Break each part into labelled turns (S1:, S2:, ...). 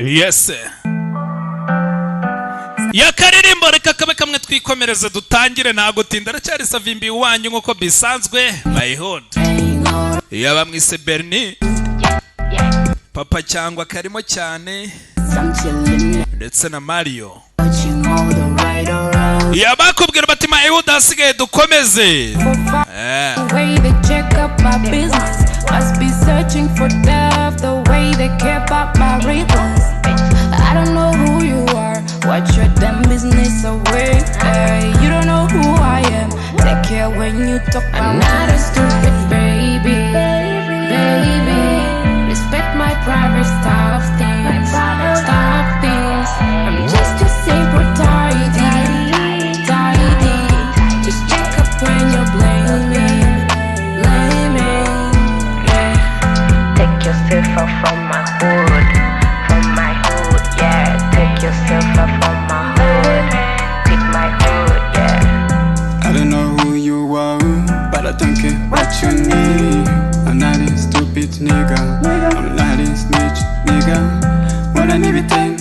S1: Yes. Yakaririmbo reka kabe kamwe twikomereze dutangire ntago tinda aracyari Savimbi wanyu nkuko bisanzwe my hood. Yaba mwise Bernie. Papa cyangwa karimo cyane. Ndetse na Mario. Yabakubwira bati my hood hasigaye dukomeze.
S2: Must be searching for love the way they care about my rhythms. I don't know who you are, what's your damn business away? You don't know who I am, take care when you talk. I'm not a stupid baby, baby. Respect my private stuff things, stuff things. I'm just a simple tidy, tidy. Just check up when you're blaming. Take yourself off from my hood, yeah. Take yourself off from my hood, quit my hood, yeah.
S3: I don't know who you are, but I don't care what you need. I'm not a stupid nigga, I'm not a snitch nigga. When I need it then,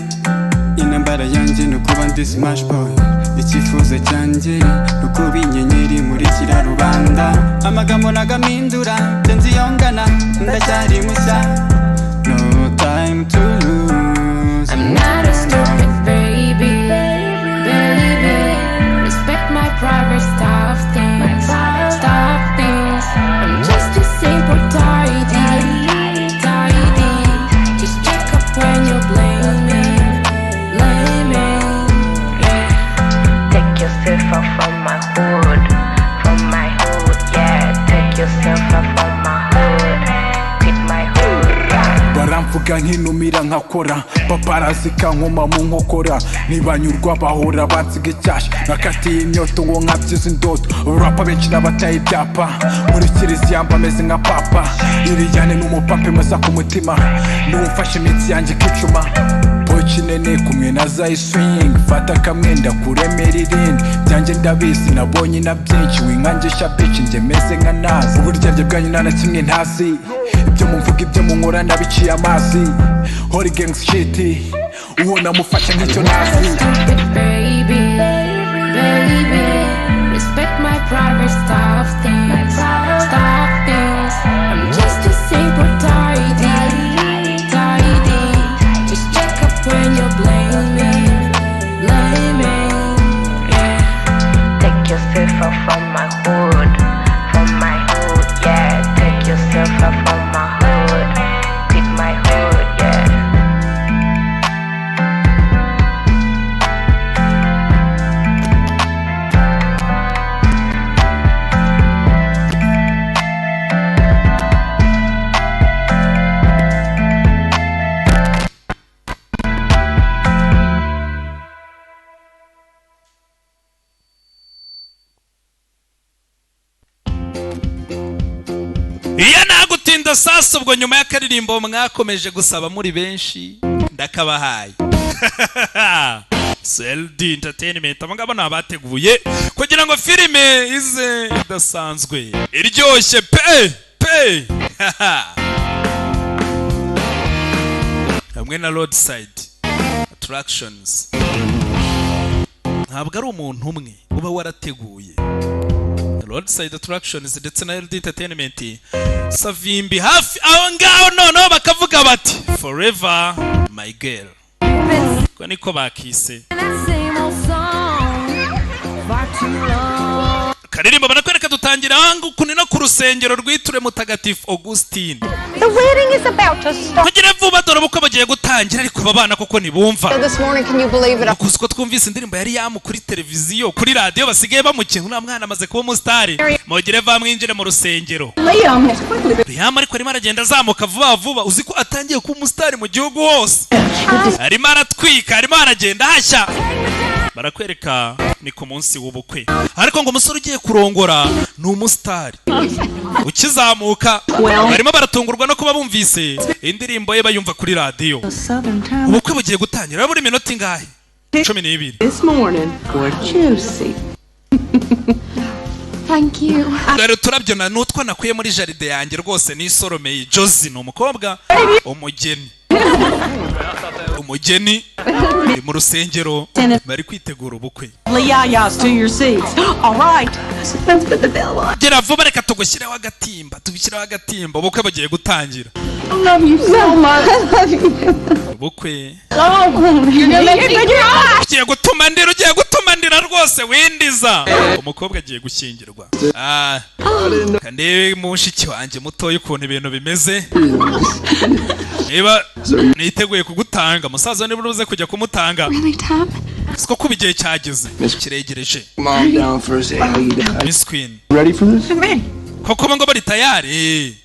S3: inambara yanje nukuba ndi smash boy. Ikifuzo cyanjye nukuba inyenyeri muri kira rubanda. Amagambo nagamindura tenzi yongana ndacyari mushya. No time to lose.
S2: I'm not a stupid baby, baby. Respect my private stuff things, stuff things. I'm just a simple tidy, tidy. Just check up when you're blaming, blaming. Yeah. Take yourself off from my hood, yeah. Take yourself off from my hood, quit my hood, yeah.
S4: Baramvuga nkinumira nkakora paparazi kankoma mu nkokora nibanyurwa bahora bansiga icyasha nakatiye imyoto ngo nkabyize indoto rapa benshi n'abataye ibyapa muri kiriziya mbameze nka papa iriyane n'umupape maza ku mutima n'umfashe iminsi yanjye kicuma pocinene kumwe na zayi swing fata kamwe ndakuremera irindi byanjye ndabizi nabonye na byinshi winkangisha bitch njye meze nka nazi uburyarya bwanyu nta na kimwe ntazi ibyo mumvuga ibyo munkora nabiciye amazi Holy gangs shit uwo namufasha nk'icyo nazi.
S2: Baby, baby, respect my private stuff things, stuff things. I'm just a simple tidy, tidy. Just check up when you're blaming, blaming. Yeah. Take yourself off from my hood, yeah. Take yourself off from my hood, quit my hood, yeah.
S1: Iya nagutinda sasa ubwo nyuma y'akaririmbo mwakomeje gusaba muri benshi ndakabahaye. CLD Entertainment abangaba nabateguye kugira ngo filime ize idasanzwe iryoshye pe hamwe na Roadside Attractions. Ntabwo ari umuntu umwe uba warateguye Roadside Attractions ndetse na LD Entertainment. Savimbi hafi aho ngaho noneho bakavuga bati forever my girl. Ko niko bakise karirimbo banakwereka dutangira hangu kunina ku rusengero rwiture mutagatifu Augustine.
S5: The wedding is about to start.
S1: Kugira vuba dore uko bagiye gutangira ariko babana koko nibumva.
S5: So this morning, can you believe it?
S1: Kuko twumvise indirimbo yari yamu kuri televiziyo kuri radio basigaye bamukina una mwana amaze kuba umustari mogire va mwinjire mu rusengero. Liam ariko arimo aragenda azamuka vuba uziko atangiye kuba umustari mu gihugu hose. Arimo aratwika arimo aragenda hashya. Barakwereka ni ku munsi w'ubukwe ariko ngo umusore ugiye kurongora ni umustari ukizamuka barimo baratungurwa no kuba bumvise indirimbo ye bayumva kuri radio. Ubukwe bugiye gutangira buri minota ingahe 12
S6: This morning for juicy.
S5: Thank you.
S1: Dore turabyona nutwa nakuye muri jaride yanjye rwose ni Soromeye Josie no umukobwa umugeni. umugeni mu rusengero bari kwitegura ubukwe.
S6: Yayas to your seats. All right. Let's put the bell on.
S1: Gera vuba reka tugushyiraho agatimba, tubishyiraho agatimba, ubukwe bugiye gutangira.
S5: I love you so much. I love you.
S1: Ubukwe.
S5: Oh, you're gonna make me cry.
S1: Ugiye gutuma ndira rwose windiza. Umukobwa agiye gushyingirwa. Kandi mushiki wanjye mutoye ukuntu ibintu bimeze. Niba niteguye kugutanga, musaza niba uruze kujya kumutanga.
S5: Really, Tom?
S1: Siko kuba igihe cyageze. Kiregereje.
S7: Mom down for a second. How you doing?
S1: Miss Queen.
S7: Ready for this?
S5: I'm ready.
S1: Koko ngo bari tayari.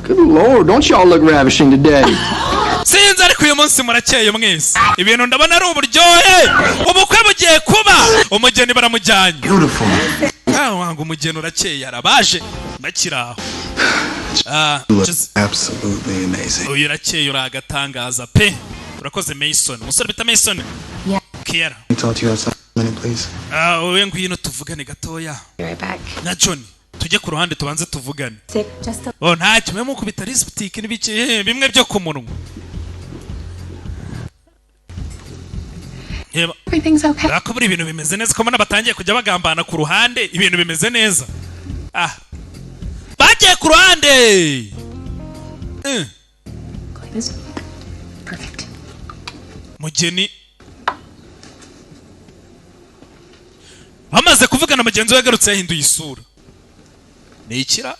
S7: Good Lord, don't y'all look ravishing today?
S1: Sinzi ariko uyu munsi murakeye mwese. Ibintu ndabona ari uburyohe. Ubukwe bugiye kuba. Umugeni baramujyanye.
S7: Beautiful.
S1: Wangu umugeni urakeye arabaje. Nakiraho.
S7: Absolutely amazing.
S1: Uyu urakeye uragatangaza pe. Urakoze Mason. Umusore bita Mason.
S5: Yeah.
S1: Kiera.
S7: Can I talk to you outside a minute, please?
S1: Wowe ngwino tuvugane gatoya.
S5: Be right back.
S1: Na John. Tujye ku ruhande tubanze tuvugane.
S5: Sick, just a...
S1: Nta kimwe mu kubita lipstick n'ibiki bimwe byo ku munwa. Yeba.
S5: Everything's okay.
S1: Nakubura ibintu bimeze neza ko mbona batangiye kujya bagambana ku ruhande ibintu bimeze neza. Bagiye ku ruhande.
S5: Perfect.
S1: Mugeni bamaze kuvugana mugenzi we yagarutse yahinduye isura. Ni ikira?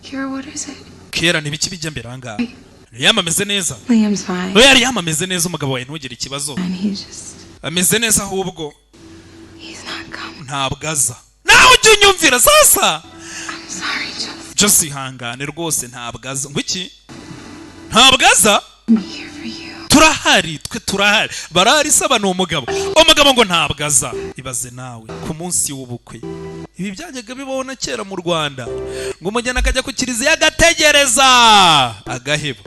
S5: Kira, what is it?
S1: Kera nibiki bijya mbere ahangaha. Yamameze neza.
S5: Liam's fine.
S1: Yari yamameze neza umugabo wawe ntugire ikibazo.
S5: And he's just...
S1: Ameze neza ahubwo.
S5: He's not coming.
S1: Ntabwo aza. Nawe ujye unyumvira sasa.
S5: I'm sorry,
S1: Just ihangane rwose ntabwo aza. Ngwiki? Ntabwo aza?
S5: I'm here for you.
S1: Turahari, twe turahari. Barahari saba ni umugabo. Umugabo ngo ntabwo aza. Ibaze nawe ku munsi w'ubukwe. Ibi byajyaga bibona kera mu Rwanda. Ngo umugeni akajya ku kiliziya agategereza. Agaheba.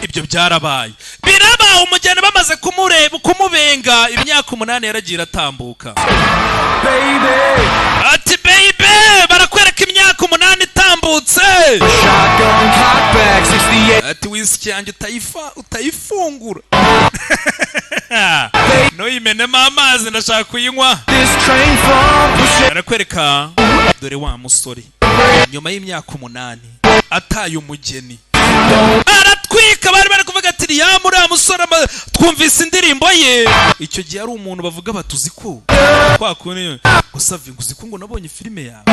S1: Ibyo byarabaye. Biraba umugeni bamaze kumubenga imyaka 8 yaragira atambuka.
S4: Baby.
S1: Ati baby barakwereka imyaka 8 itambutse.
S4: Shotgun cockback 68.
S1: Ati whisky yanjye utayifungura. No imenemo amazi ndashaka kuyinywa.
S4: This train from
S1: Barakwereka dore wa musore nyuma y'imyaka 8 ataye umugeni. Aratwika bari kuvuga ati ya muri amusora twumvise indirimbo ye. Icyo gihe ari umuntu bavuga batuzi ko kwakune gusa vinguzi ko ngo nabonye filime yawe.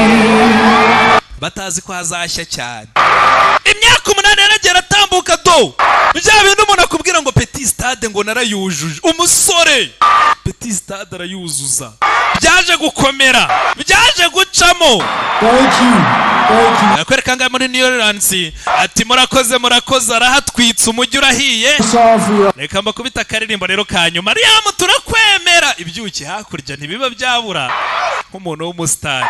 S1: Batazi ko azashya cyane. Imyaka 8 yaragera atambuka do. Bya bintu umuntu akubwira ngo Petit Stade ngo narayujuje. Umusore Petit Stade arayuzuza. Byaje gukomera. Byaje gucamo.
S4: Thank you.
S1: Akwereka nga muri New Orleans ati murakoze arahatwitse umujyi urahiye. Reka mbakubita akaririmbo rero kanyuma. Mariam turakwemera. Ibyuki hakurya ntibiba byabura nk'umuntu w'umustar.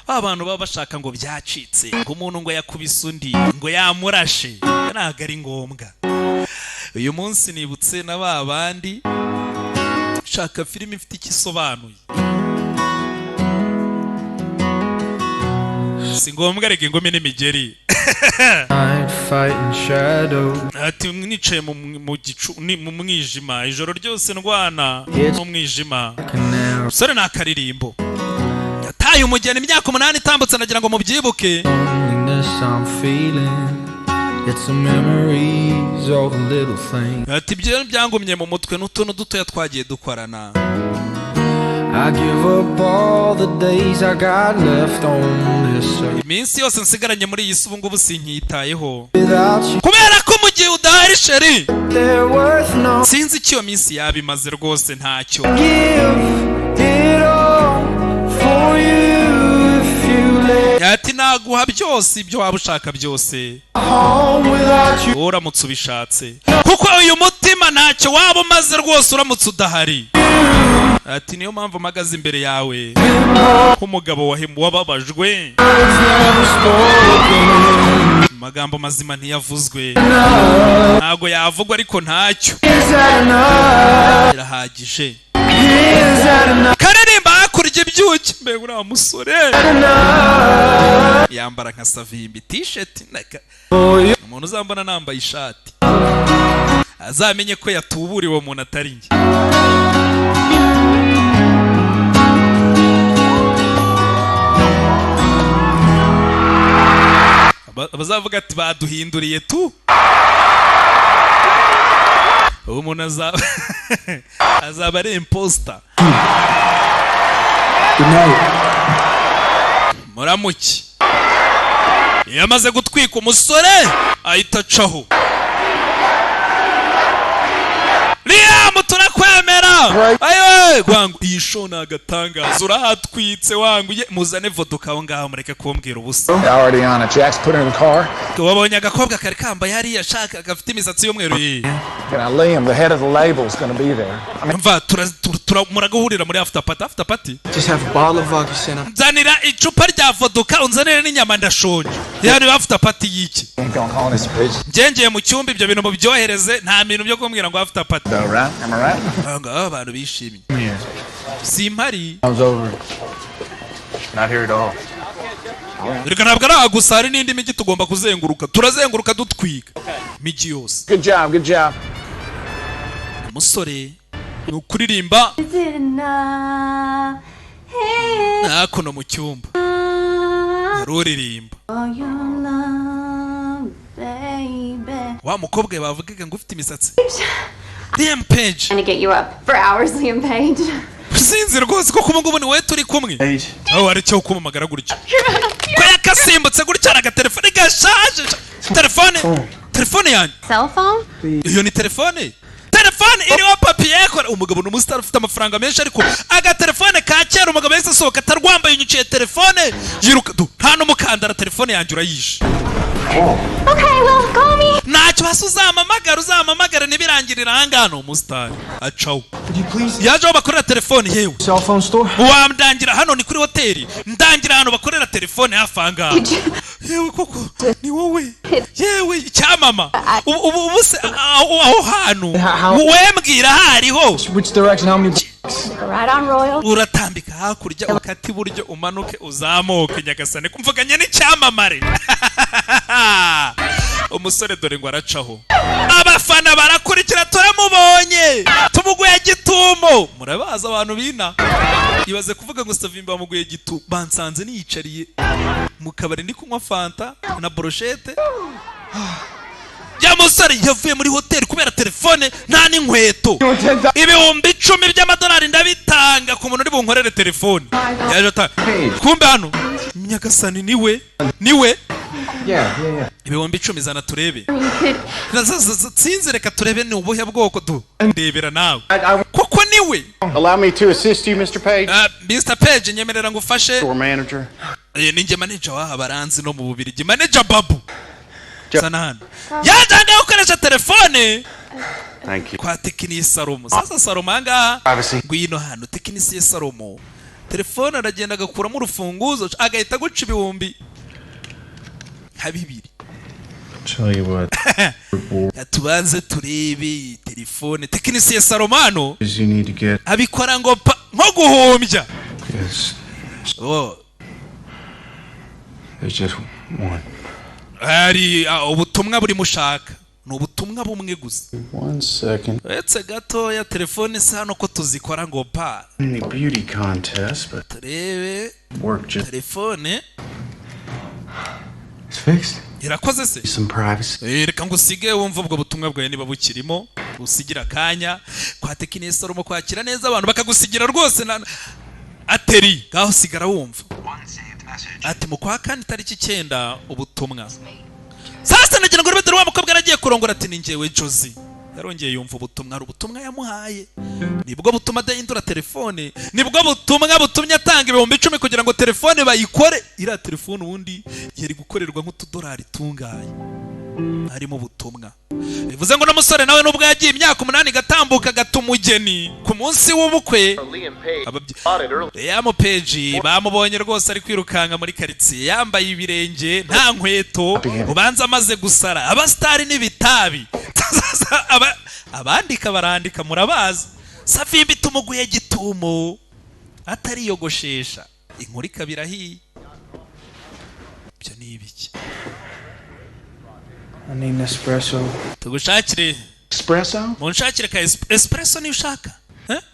S1: Abantu baba bashaka ngo byacitse ngo umuntu ngo yakubise undi ngo yamurashe. Ntago ari ngombwa. Uyu munsi nibutse na babandi shaka filime ifite ikisobanuye. Si ngombwa rege ngome n'imigeri. Ati nicaye mu mwijima ijoro ryose ndwana mu mwijima. Sore nakaririmbo. Yataye umugeni imyaka 8 itambutse nagira ngo mubyibuke. Ati ibyo byangumye mu mutwe n'utuntu dutoya twagiye dukorana.
S8: I give up all the days I got left on this earth.
S1: Iminsi yose nsigaranye muri iyi si ubu ngubu sinkitayeho. Kubera ko mu gihe udahari sheri. Sinzi icyo minsi yabimaze rwose ntacyo. Ati naguha byose ibyo waba ushaka byose uramutse ubishatse kuko uyu mutima ntacyo waba umaze rwose uramutse udahari. Ati niyo mpamvu mpagaze imbere yawe nk'umugabo wababajwe. Amagambo mazima ntiyavuzwe ntago yavugwa ariko ntacyo birahagije. Karirimba hakurya ibyuki mbega uriya musore yambara nka Savimbi t-shirt umuntu uzambona nambaye ishati azamenye ko yatuburiwe uwo muntu atari njye. Abazavuga ati baduhinduriye tu uwo muntu azaba ari imposter. Muramuki yamaze gutwika umusore ahita acaho. Liam turakwemera ayo gwangu iyi show nagatangaza urahatwitse wangu muzane vodoka aho ngaho mureke kumbwira ubusa.
S9: Already on it. Jack's put her in the car.
S1: Wabonye agakobwa kari kambaye hariya shaka gafite imisatsi y'umweru ye.
S9: Can I lay him? The head of the label is going to be there.
S1: Mva muragahurira muri after party.
S7: Just have a bottle of vodka, Santa.
S1: Nzanira icupa rya vodoka unzanire n'inyama ndashonje. Yani after party yiki.
S9: Ain't gonna call this bitch.
S1: Njengeye mu cyumba ibyo bintu mubyohereze nta bintu byo kumbwira ngo after party.
S9: All right. Am I right?
S1: Abantu bishimye. Simpari.
S9: I was over. Not here at all.
S1: Reka ntabwo aragusa hari n'indi migi tugomba kuzenguruka. Turazenguruka dutwika. Migi yose.
S9: Good job, good job.
S1: Umusore ni ukuririmba. Nakono mu cyumba. Ruririmba. Wa mukobwa bavugaga ngo ufite imisatsi. Liam Page.
S10: Trying to get you up for hours, Liam Page.
S1: Sinzi rwose ko kuba ngubu ni we turi kumwe. Aho ari cyo kumamagara gutyo. Ko yakasimbutse gutyo araga telefone gashaje. Telefone yanjye.
S10: Cell phone?
S1: Iyo ni telefone. Telefone iriho papier ko umugabo n'umustar ufite amafaranga menshi ariko aga telefone ka cyera umugabo yese sohoka tarwambaye unyuciye telefone yiruka nta n'umukandara telefone yanjye urayishe.
S10: Okay, well, call me.
S1: Ntacyo uzamamagara nibirangirira hangano umustar acaho. Yaje bakorera telefone yewe.
S7: Cell phone store?
S1: Wamdangira hano ni kuri hoteli. Ndangira hano bakorera telefone hafanga. Yewe koko ni wowe. Yewe cyamama. Ubu se aho hano. Wembwira hariho.
S7: Which direction? How many?
S10: Right on Royal.
S1: Uratambika hakurya ukati buryo umanuke uzamuke Nyagasane kumvuganye n'icyamamare. Umusore dore ngo aracaho. Abafana barakurikira turamubonye. Tumuguye gitumo. Murabaza abantu bina. Ibaze kuvuga ngo Savimbi bamuguye gitumo. Bansanze niyicariye mu kabari ndi kunywa fanta na brochette. Ya musore yavuye muri hoteli kubera telefone nta n'inkweto. Ibihumbi 10 by'amadolari ndabitanga ku muntu uri bunkorere telefone. Yaje ata. Kumbe hano Nyagasani niwe.
S7: Yeah.
S1: Ibihumbi 10 zana turebe. Sinzi reka turebe ni ubuhe bwoko du. Ndebera nawe. Koko niwe.
S9: Allow me to assist you, Mr. Page.
S1: Mr. Page nyemerera ngufashe.
S9: Store manager.
S1: Ninjye manager wa baranzi no mu Bubirigi. Manager Babu. Sana hano. Yajanga ukoresha telefone.
S9: Thank you.
S1: Kwa Tekini Salomo. Sasa Salomo anga ngwino hano Tekini Salomo. Telefone aragenda agakuramo urufunguzo agahita guca ibihumbi habibiri.
S9: Tell you what.
S1: Tubanze turebe telefone Tekini Salomano.
S9: You need to get.
S1: Abikora ngo nko guhombya.
S9: Yes.
S1: Oh.
S9: There's just one.
S1: Ari ubutumwa buri mushaka. No ubutumwa bumwe gusa.
S9: 1 second.
S1: Etse gato ya telefone sano ko tuzikora ngo pa.
S9: Any beauty contest, but
S1: turebe
S9: work just.
S1: Telefone.
S9: It's fixed.
S1: Irakoze se.
S9: Some privacy.
S1: Reka ngusige wumva ubwo butumwa bwawe niba bukirimo. Usigira kanya kwa Tekini Salomo kwakira neza abantu bakagusigira rwose ateri gaho sigara wumva. Ati mu kwa kane tariki 9 ubutumwa. Sasa nagira ngo rubete rwamukobwa aragiye kurongora ati ni ngewe Jozi. Yarongeye yumva ubutumwa ari ubutumwa yamuhaye. Nibwo butuma adahindura telefone. Nibwo butumwa butumye atanga ibihumbi 10 kugira ngo telefone bayikore. Ira telefone ubundi yari gukorerwa nk'utudolari tungaye. Harimo ubutumwa. Bivuze ngo n'umusore nawe nubwo yagiye imyaka 8 gatambuka gatumugeni ku munsi w'ubukwe. Liam Page bamubonye rwose ari kwirukanga muri quartier yambaye ibirenge nta nkweto ubanza amaze gusara abastari n'ibitabi. Abandika barandika murabaza. Savimbi tumuguye gitumo atari yogoshesha inkuri kabirahi. ibyo ni ibiki?
S7: I need an espresso.
S1: Tugushakire
S9: Espresso?
S1: munshakire ka espresso ni ushaka?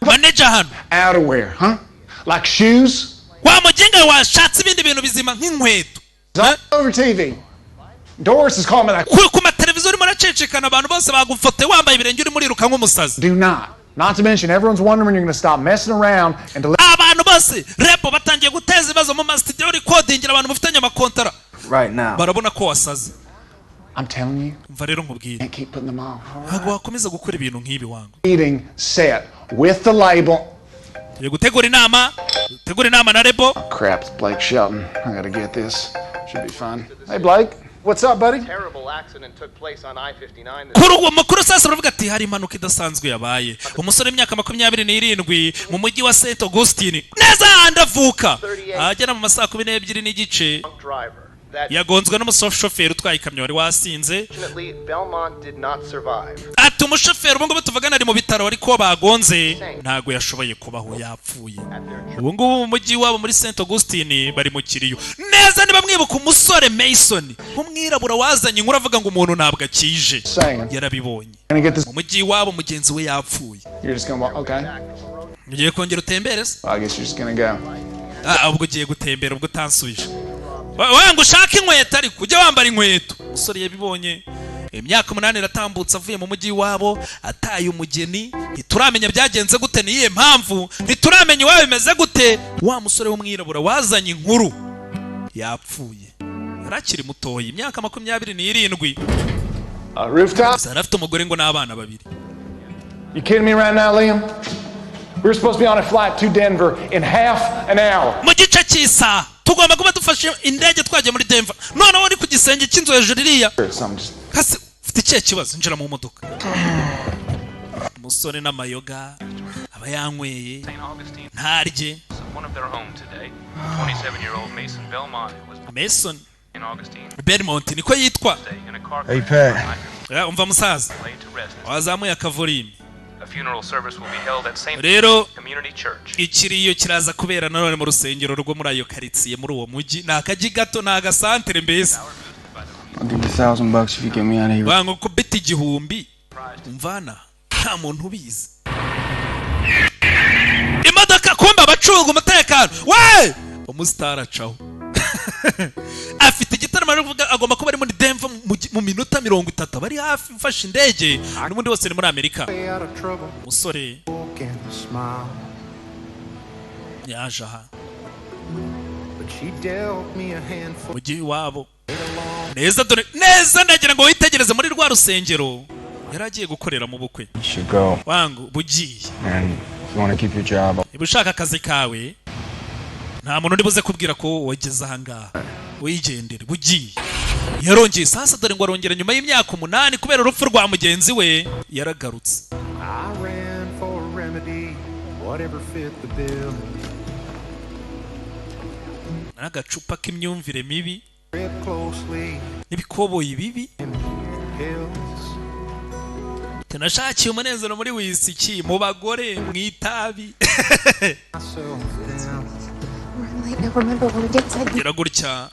S1: Manager hano.
S9: Outerwear, huh? Like shoes?
S1: Wa mugenga washatse ibindi bintu bizima nk'inkweto.
S9: Over TV. Doris is calling me like.
S1: Ku mateleviziyo urimo uracecekana abantu bose bagufote wambaye ibirenge uri muriruka nk'umusazi.
S9: Do not. Not to mention, everyone's wondering when you're going to stop messing around and deliver.
S1: Abantu bose repo batangiye guteza ibibazo mu studio recording abantu mufitanye amakontara.
S7: Right now.
S1: Barabona ko wasaze.
S9: I'm telling you.
S1: Mva rero nkubwire.
S9: Can't keep putting them on.
S1: Ntabwo wakomeza gukora ibintu nk'ibi wangu.
S9: Eating set with the label.
S1: Tugiye gutegura inama na Rebo.
S9: Crap, it's Blake Shelton. I gotta get this. Should be fun. Hey Blake, what's up, buddy?
S11: Terrible accident took place on I-59.
S1: Kuri uwo makuru sasa uravuga ati hari impanuka idasanzwe yabaye. Umusore w'imyaka 27 mu mujyi wa St. Augustine. Neza ndavuka. Agera mu masaha 12 n'igice. Yagonzwe n'umushoferi utwaye ikamyo wari wasinze. Ati umushoferi ubwo tuvugana ari mu bitaro ariko bagonze ntago yashoboye kubaho yapfuye. Ubu ngubu mu mujyi wabo muri St. Augustine bari mu kiriyo. Neza niba mwibuka umusore Mason umwirabura wazanye inkuru avuga ngo umuntu ntabwo akije. Yarabibonye. Mu mujyi wabo mugenzi we yapfuye.
S9: You're just gonna walk, okay?
S1: Ugiye kongera utembere se?
S9: I guess you're just gonna go.
S1: Ubwo ugiye gutembera ubwo utansubije. Wanga ushaka inkweto ariko ujye wambara inkweto. Umusore yabibonye. Imyaka 8 iratambutse avuye mu mujyi wabo ataye umugeni. Ntituramenya byagenze gute niye mpamvu. Ntituramenya iwawe bimeze gute. Wa musore w'umwirabura wazanye inkuru yapfuye. Yarakiri mutoyi imyaka 27.
S9: Rooftop?
S1: Arafite umugore ngo n'abana babiri.
S9: You kidding me right now, Liam? We're supposed to be on a flight to Denver in half an hour.
S1: Mu gice cy'isa tugomba kuba dufashe indege twagiye muri Denver. None wari ku gisenge cy'inzu hejuru iriya. Kasi ufite ikihe kibazo njira mu modoka. Umusore n'amayoga aba yanyweye ntarye. Mason Belmont niko yitwa.
S7: Hey Pat.
S1: Umva musaza wazamuye akavurimi.
S11: Rero
S1: rero ikiriyo kiraza kubera nanone mu rusengero rwo muri ayo karitsiye muri uwo mujyi nakaji gato nagasantere mbese.
S7: I'll give you $1,000 if you get me out of here.
S1: Wango ko beti igihumbi umvana nta muntu ubizi. Imodoka kumba abacunga umutekano we umustar acaho. Afite igitaramo ari kuvuga agomba kuba ari muri Denver mu minota 30 bari hafi mfashe indege n'ubundi wose ni muri Amerika. Musore yaje aha mujyi wabo neza ndagira ngo witegereze muri rwa rusengero yaragiye gukorera mu bukwe. Wangu bugiye niba ushaka akazi kawe nta muntu uri buze kubwira ko wageze aha ngaha wigendere bugiye. Yarongeye sasa dore ngo arongera nyuma y'imyaka 8 kubera urupfu rwa mugenzi we yaragarutse. N'agacupa k'imyumvire mibi n'ibikoboyi bibi. Tunashakiye umunezero muri wisiki mu bagore mu itabi. Gira gutya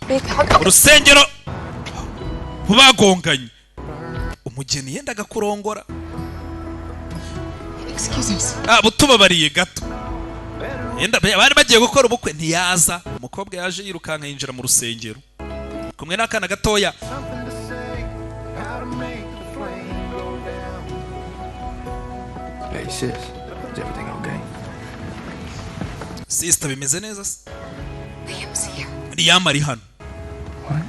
S1: urusengero bagonganye umugeni yendaga kurongora. Butubabariye gato yenda bari bagiye gukora ubukwe ntiyaza. Umukobwa yaje yirukanka yinjira mu rusengero kumwe n'akana gatoya.
S7: Hey sis, is everything okay?
S1: Sister bimeze neza se? Liam ari hano.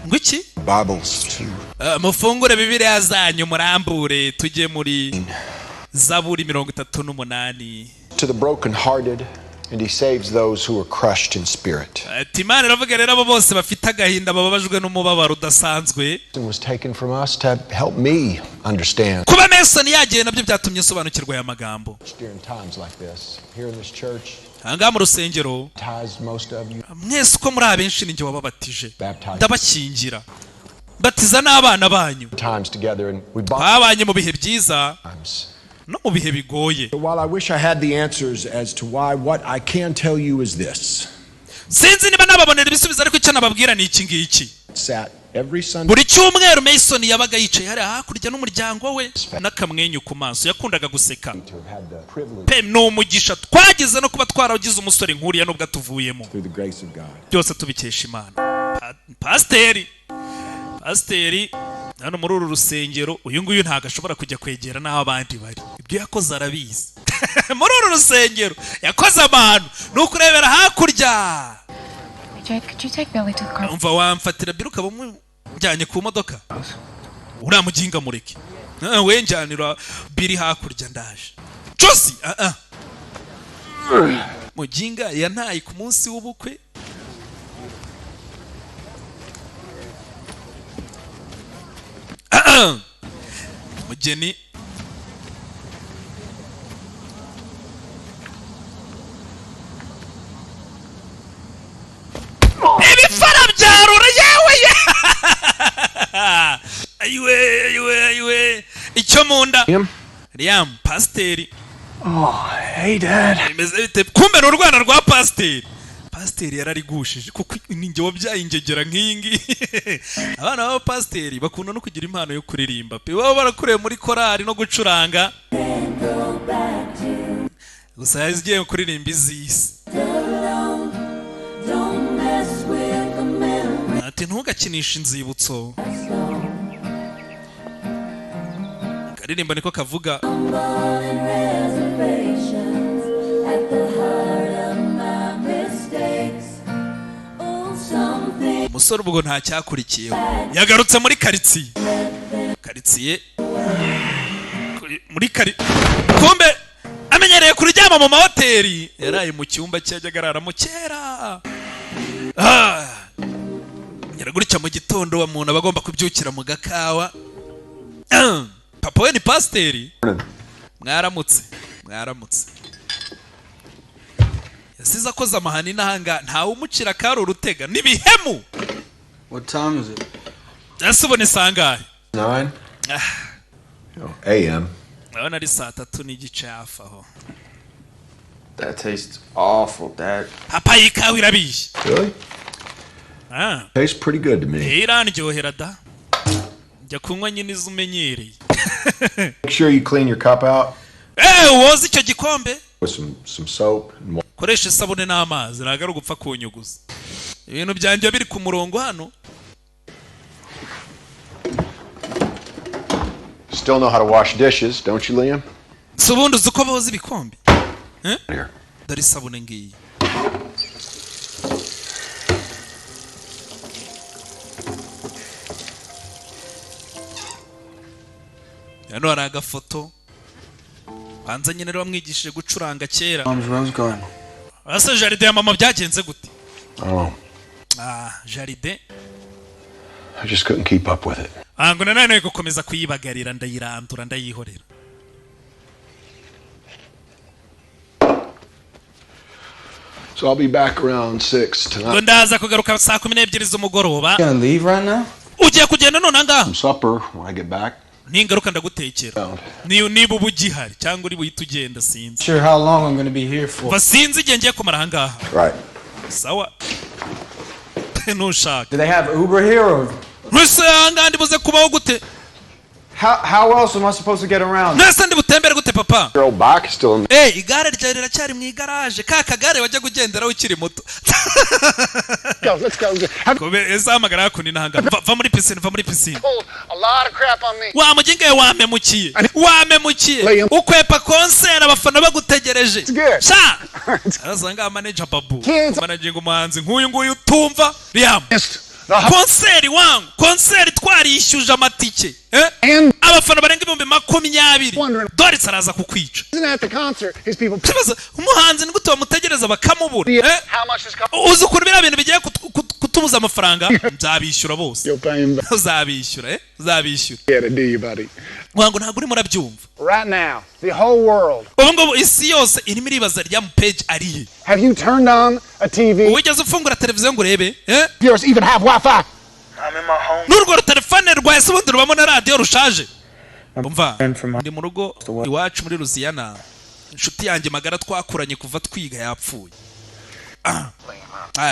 S1: Ngwiki?
S12: Bibles too.
S1: Mufungure Bibiliya zanyu murambure tujye muri Zaburi 38.
S12: To the broken-hearted, and he saves those who are crushed in spirit.
S1: Timana ravuga rero abo bose bafite agahinda bababajwe n'umubabaro udasanzwe.
S12: It was taken from us to help me understand.
S1: Kuba Mason yagiye nabyo byatumye nsobanukirwa aya magambo.
S12: During times like this, here in this church,
S1: hanga mu rusengero mwese uko muri abenshi ninjye wababatije ndabakingira batiza n'abana banyu babanye mu bihe byiza no mu bihe bigoye.
S13: While I wish I had the answers as to why, what I can tell you is this.
S1: Sinzi niba nababonera ibisubizo ariko icyo nababwira ni iki ngiki.
S13: sat every Sunday.
S1: buri cyumweru Mason yabaga yicaye hari hakurya n'umuryango we n'akamwenyu ku maso yakundaga guseka pe no umugisha twagize no kuba twaragize umusore nkuriya nubwo atuvuyemo byose tubikesha Imana. Pasiteri hano muri uru rusengero uyu nguyu ntago ashobora kujya kwegera n'aho abandi bari, ibyo yakoze arabizi. Muri uru rusengero yakoze abantu nuko urebera hakurya.
S2: Could you take Billy to the car?
S1: Umva wamfatira Billy ukaba umujyanye ku modoka uriya muginga mureke we njyanira Billy hakurya ndaje Josi muginga yantaye ku munsi w'ubukwe. Mugeni ibifara byarura yewe ayiwe icyo munda Liam pasiteri.
S7: Hey dad.
S1: Kumbe n'urwana rwa pasiteri yararigushije kuko ninjye wabyaye ingegera nk'iyi ngiyi. Abana b'aba pasiteri bakunda no kugira impano yo kuririmba pe baba barakureye muri korari no gucuranga gusa yazigiye kuririmba izisi. Ati ntugakinisha inzibutso karirimba niko kavuga. Umusore ubwo nta cyakurikiyeho yagarutse muri karitsiye kumbe amenyereye kuryama mu mahoteli yaraye mu cyumba cyajyaga araramo kera. Yaragurika mu gitondo wa muntu abagomba kubyukira mu gakawa. Papa we ni pasiteri. Mwaramutse yasize akoze amahani n'ahanga ntawe umucira kari urutega n'ibihemu.
S7: What time is it?
S1: Asubone sangahe?
S7: 9 a.m.
S1: Nabona ari 3:00 n'igice hafi aho.
S7: That tastes awful, Dad.
S1: Papa ikawa irabishye.
S7: Really? Tastes pretty good to me.
S1: Irandyohera da. Njya kunywa nyine izumenyereye.
S7: Make sure you clean your cup out.
S1: Woza icyo gikombe.
S7: With some soap and water.
S1: Koresha isabune n'amazi nagaruka gupfa kunyuguza. Ibintu byanjye biri ku murongo hano.
S12: Still know how to wash dishes, don't you, Liam?
S1: Subundi uko boza ibikombe. Dari isabune ngiyi. Hano hari agafoto banza nyine rero bamwigishije gucuranga kera. Asa jaride ya mama byagenze gute? Jaride
S12: I just couldn't keep up with it.
S1: Ngo nanone gukomeza kuyibagarira ndayirandura ndayihorera.
S12: So I'll be back around 6 tonight.
S1: Ndaza kugaruka saa 12 z'umugoroba.
S7: Gonna leave right now?
S1: Ugiye kugenda none ngaha?
S12: Some supper when I get back.
S1: Ningaruka ndagutekera. Niba ubugihari cyangwa uri buhita ugenda sinzi.
S7: Sure how long I'm going to be here for.
S1: Basinzi igihe ngiye kumara ngaha.
S12: Right.
S1: Sawa. Nushaka.
S7: Do they have Uber here or?
S1: Rusanga ndibuze kubaho gute?
S7: How else am I supposed to get around?
S1: Nese ndi butembere gute papa?
S12: Girl back still in.
S1: Igare ryawe riracyari mu igaraje. Ka kagare wajya kugendera ukiri muto.
S11: Let's go.
S1: Kobe esamagara kuni nahanga. Va muri piscine.
S11: Pulled a lot of crap on me.
S1: Wa muginge wamemukiye. Ukwepa concert abafana bagutegereje. Sha. Azanga manager babu. Managing umuhanzi nk'uyu nguyu utumva. Liam. Konseri twarishyuje amatike abafana barenga 20,000 Doris araza kukwica. Umuhanzi ni gute bamutegereza bakamubura uzi ukuntu biriya bintu bigiye kutubuza amafaranga. Nzabishyura bose. Uzabishyura wangu ntabwo urimo urabyumva.
S9: Right now, the whole world.
S1: Ubu ngubu isi yose irimo iribaza rya Page arihe.
S9: Have you turned on a TV?
S1: Wigeze ufungura televiziyo ngo urebe?
S9: Yours even have Wi-Fi?
S11: I'm in my home.
S1: N'urwo telefone rwawe se ubundi rubamo na radio rushaje. Umva ndi mu rugo iwacu muri Louisiana. Inshuti yanjye magara twakuranye kuva twiga yapfuye.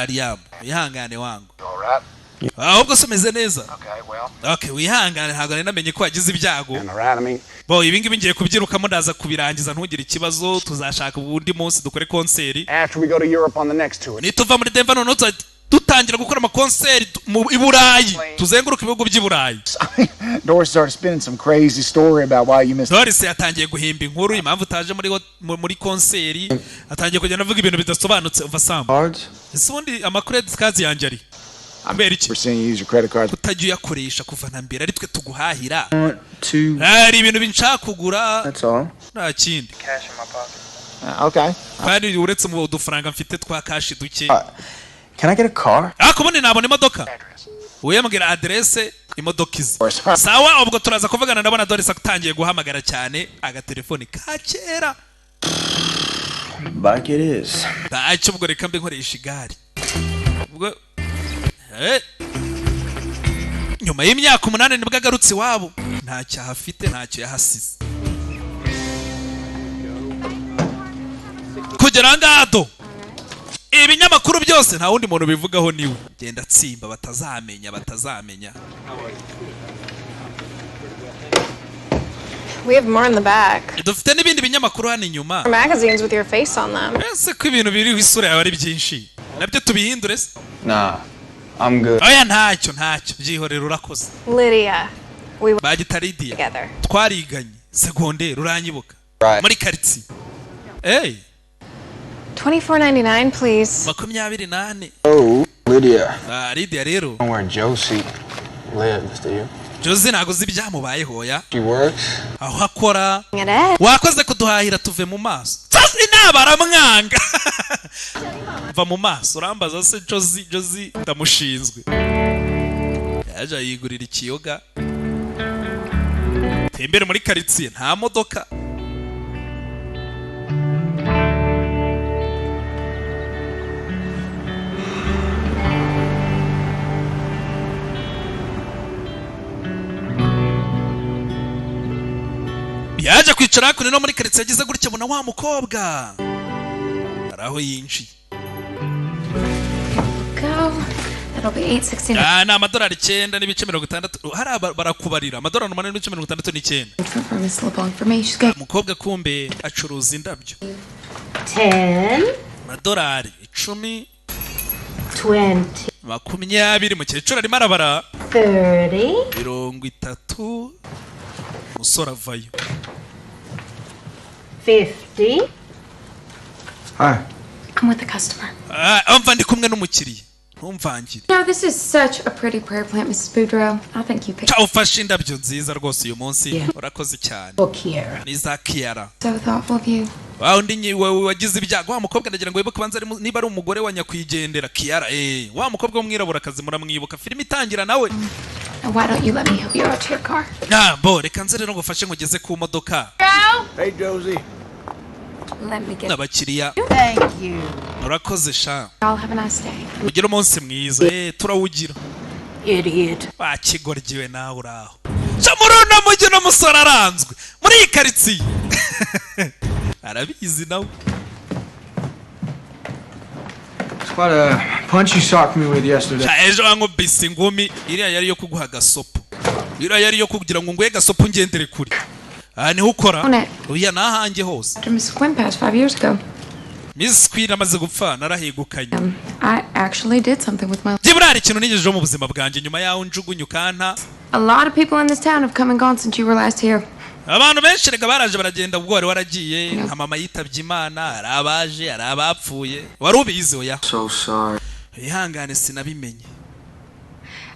S1: Liam ihangane wangu. ahubwo someze neza. Okay, wihangane ntabwo nari namenye ko wagize ibyago. Bo ibi ngibi ngiye kubyirukamo ndaza kubirangiza ntugire ikibazo tuzashaka ubundi munsi dukore konseri.
S11: After we go to Europe on the next tour.
S1: Nituva muri Denver none dutangira gukora amakonseri mu Iburayi tuzenguruka ibihugu by'Iburayi.
S11: Doris started spinning some crazy story about why you missed.
S1: Doris yatangiye guhimba inkuru impamvu utaje muri konseri atangiye kugenda avuga ibintu bidasobanutse uva Sam. Ese ubundi ama-credit cards yanjye ari ambera iki? Utajya uyakoresha kuva na mbere ari twe tuguhahira. Hari ibintu binshaka kugura.
S11: That's all.
S1: Nta kindi.
S11: Cash in my pocket. Okay.
S1: Kandi uretse mu dufaranga mfite twa cash duke.
S11: Can I get a car?
S1: Kubundi nabona imodoka. Uyambwira adresse imodoka izi. Sawa ubwo turaza kuvugana ndabona Doris atangiye guhamagara cyane agatelefoni ka kera.
S11: Back it is.
S1: Ntacyo ubwo reka mbe nkoresha igare. Ubwo nyuma y'imyaka 8 nibwo agarutse iwabo ntacyo hafite ntacyo yahasize. Kugera ngado ibinyamakuru byose nta wundi muntu bivugaho niwe genda tsimba batazamenya.
S10: We have more in the back.
S1: Dufite n'ibindi binyamakuru hano inyuma.
S10: Magazines with your face on them.
S1: Ese ko ibintu biri isura yawe ari byinshi nabyo tubihindure se?
S11: Nah, I'm good.
S1: Oya ntacyo byihorera urakoze.
S10: Lydia. We
S1: bagita Lydia.
S10: Together.
S1: Twariganye secondaire uranyibuka muri quartier.
S10: $24.99 please.
S1: 28.
S11: Oh, Lydia.
S1: Lydia rero.
S11: I don't know where Josie lives, do you?
S1: Josie ntago uzi ibyamubayeho ya.
S11: She works.
S1: Aho akora. Wakoze kuduhahira tuve mu maso. Baramwanga. Va mu maso urambaza se Josie ndamushinzwe. Yaje yigurira ikiyoga. Tembere muri quartier nta modoka. Yaje kwicara kuri no muri quartier yagize gutya bona wa mukobwa. Araho yinjiye.
S10: That'll be $8.69.
S1: Na amadolari 9 n'ibice 60 hari barakubarira amadolari 8 n'ibice 69. Mukobwa kumbe acuruza indabyo.
S14: 10
S1: amadolari 10
S14: 20
S1: 20 mukecuru arimo arabara
S14: 30
S1: musora vayo
S14: 50.
S11: Hi.
S10: I'm with the customer.
S1: Amva ndi kumwe n'umukiriya. Ntumvangire.
S10: No, this is such a pretty prayer plant, Mrs. Boudreaux. I think you picked.
S1: Ciao fashion indabyo nziza rwose uyu munsi. Urakoze cyane.
S14: Kiara.
S1: Ni za Kiara.
S10: So thoughtful of you.
S1: Wa undi wagize ibyago wa mukobwa ndagira ngo wibuke banza niba ari umugore wa nyakwigendera Kiara. Wa mukobwa w'umwirabura kazi muramwibuka filime itangira nawe.
S10: Why don't you let me help you out to your car?
S1: Bo reka nze rero ngufashe ngugeze ku modoka.
S11: Hey Josie.
S10: Let me get.
S1: Nabakiriya.
S14: Thank you.
S1: Urakoze sha.
S10: I'll have a nice day.
S1: Ugira umunsi mwiza. Turawugira.
S14: Idiot.
S1: Bakigorgiwe nawe uraho. Chamuruna mujye no musora aranzwe. Muri iyi quartier. Arabizi nawe.
S11: It's quite a punch you socked me with yesterday.
S1: Ejo wango bisi ngumi iriya yari yo kuguha gasopo. Iriya yari yo kugira ngo ngwe gasopo ngendere kuri. Niho ukora. Oya nahange hose.
S10: After Miss Quinn passed 5 years ago.
S1: Miss Quinn amaze gupfa narahigukanye.
S10: I actually did something with my.
S1: Jibrari ikintu nigejeje mu buzima bwanjye nyuma yaho njugunyu kanta.
S10: A lot of people in this town have come and gone since you were last here.
S1: Abantu benshi rega baraje baragenda ubwo wari waragiye nka mama yitabye Imana arabaje arabapfuye wari ubizi oya.
S11: So sorry.
S1: Ihangane sinabimenye.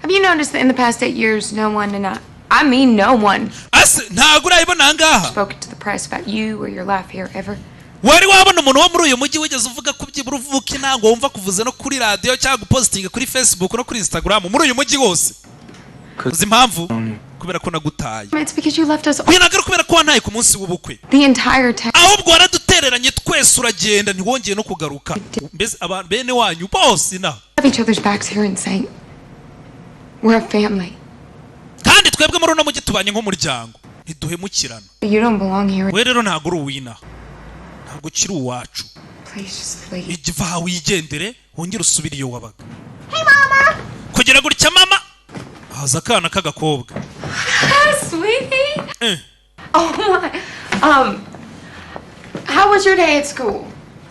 S10: Have you noticed that in the past 8 years no one and I mean no one.
S1: Ntago urayibona ngaha.
S10: Spoke to the press about you or your life here ever.
S1: Wari wabona umuntu wo muri uyu mujyi wigeze uvuga ko byibura uvuka intango wumva kuvuze no kuri radio cyangwa posting kuri Facebook no kuri Instagram muri uyu mujyi wose. Uzi impamvu? Kubera ko nagutaye.
S10: It's because you left us.
S1: Kwinagara kubera ko wantaye ku munsi w'ubukwe.
S10: The entire town.
S1: Ahubwo waradutereranye twese uragenda ntiwongeye no kugaruka. Mbese abantu bene wanyu bose na.
S10: Have each other's backs here and saying we're a family.
S1: Kandi twebwe muri uno mujyi tubanye nk'umuryango. Ntiduhemukirana.
S10: You don't belong here.
S1: We rero ntago uri uwina. Ntago kiri uwacu.
S10: Please just leave.
S1: Igiva wigendere wongere usubire iyo wabaga.
S10: Hey mama.
S1: kugira gutya mama haza akana k'agakobwa.
S10: Sweetie. Oh my. How was your day at school?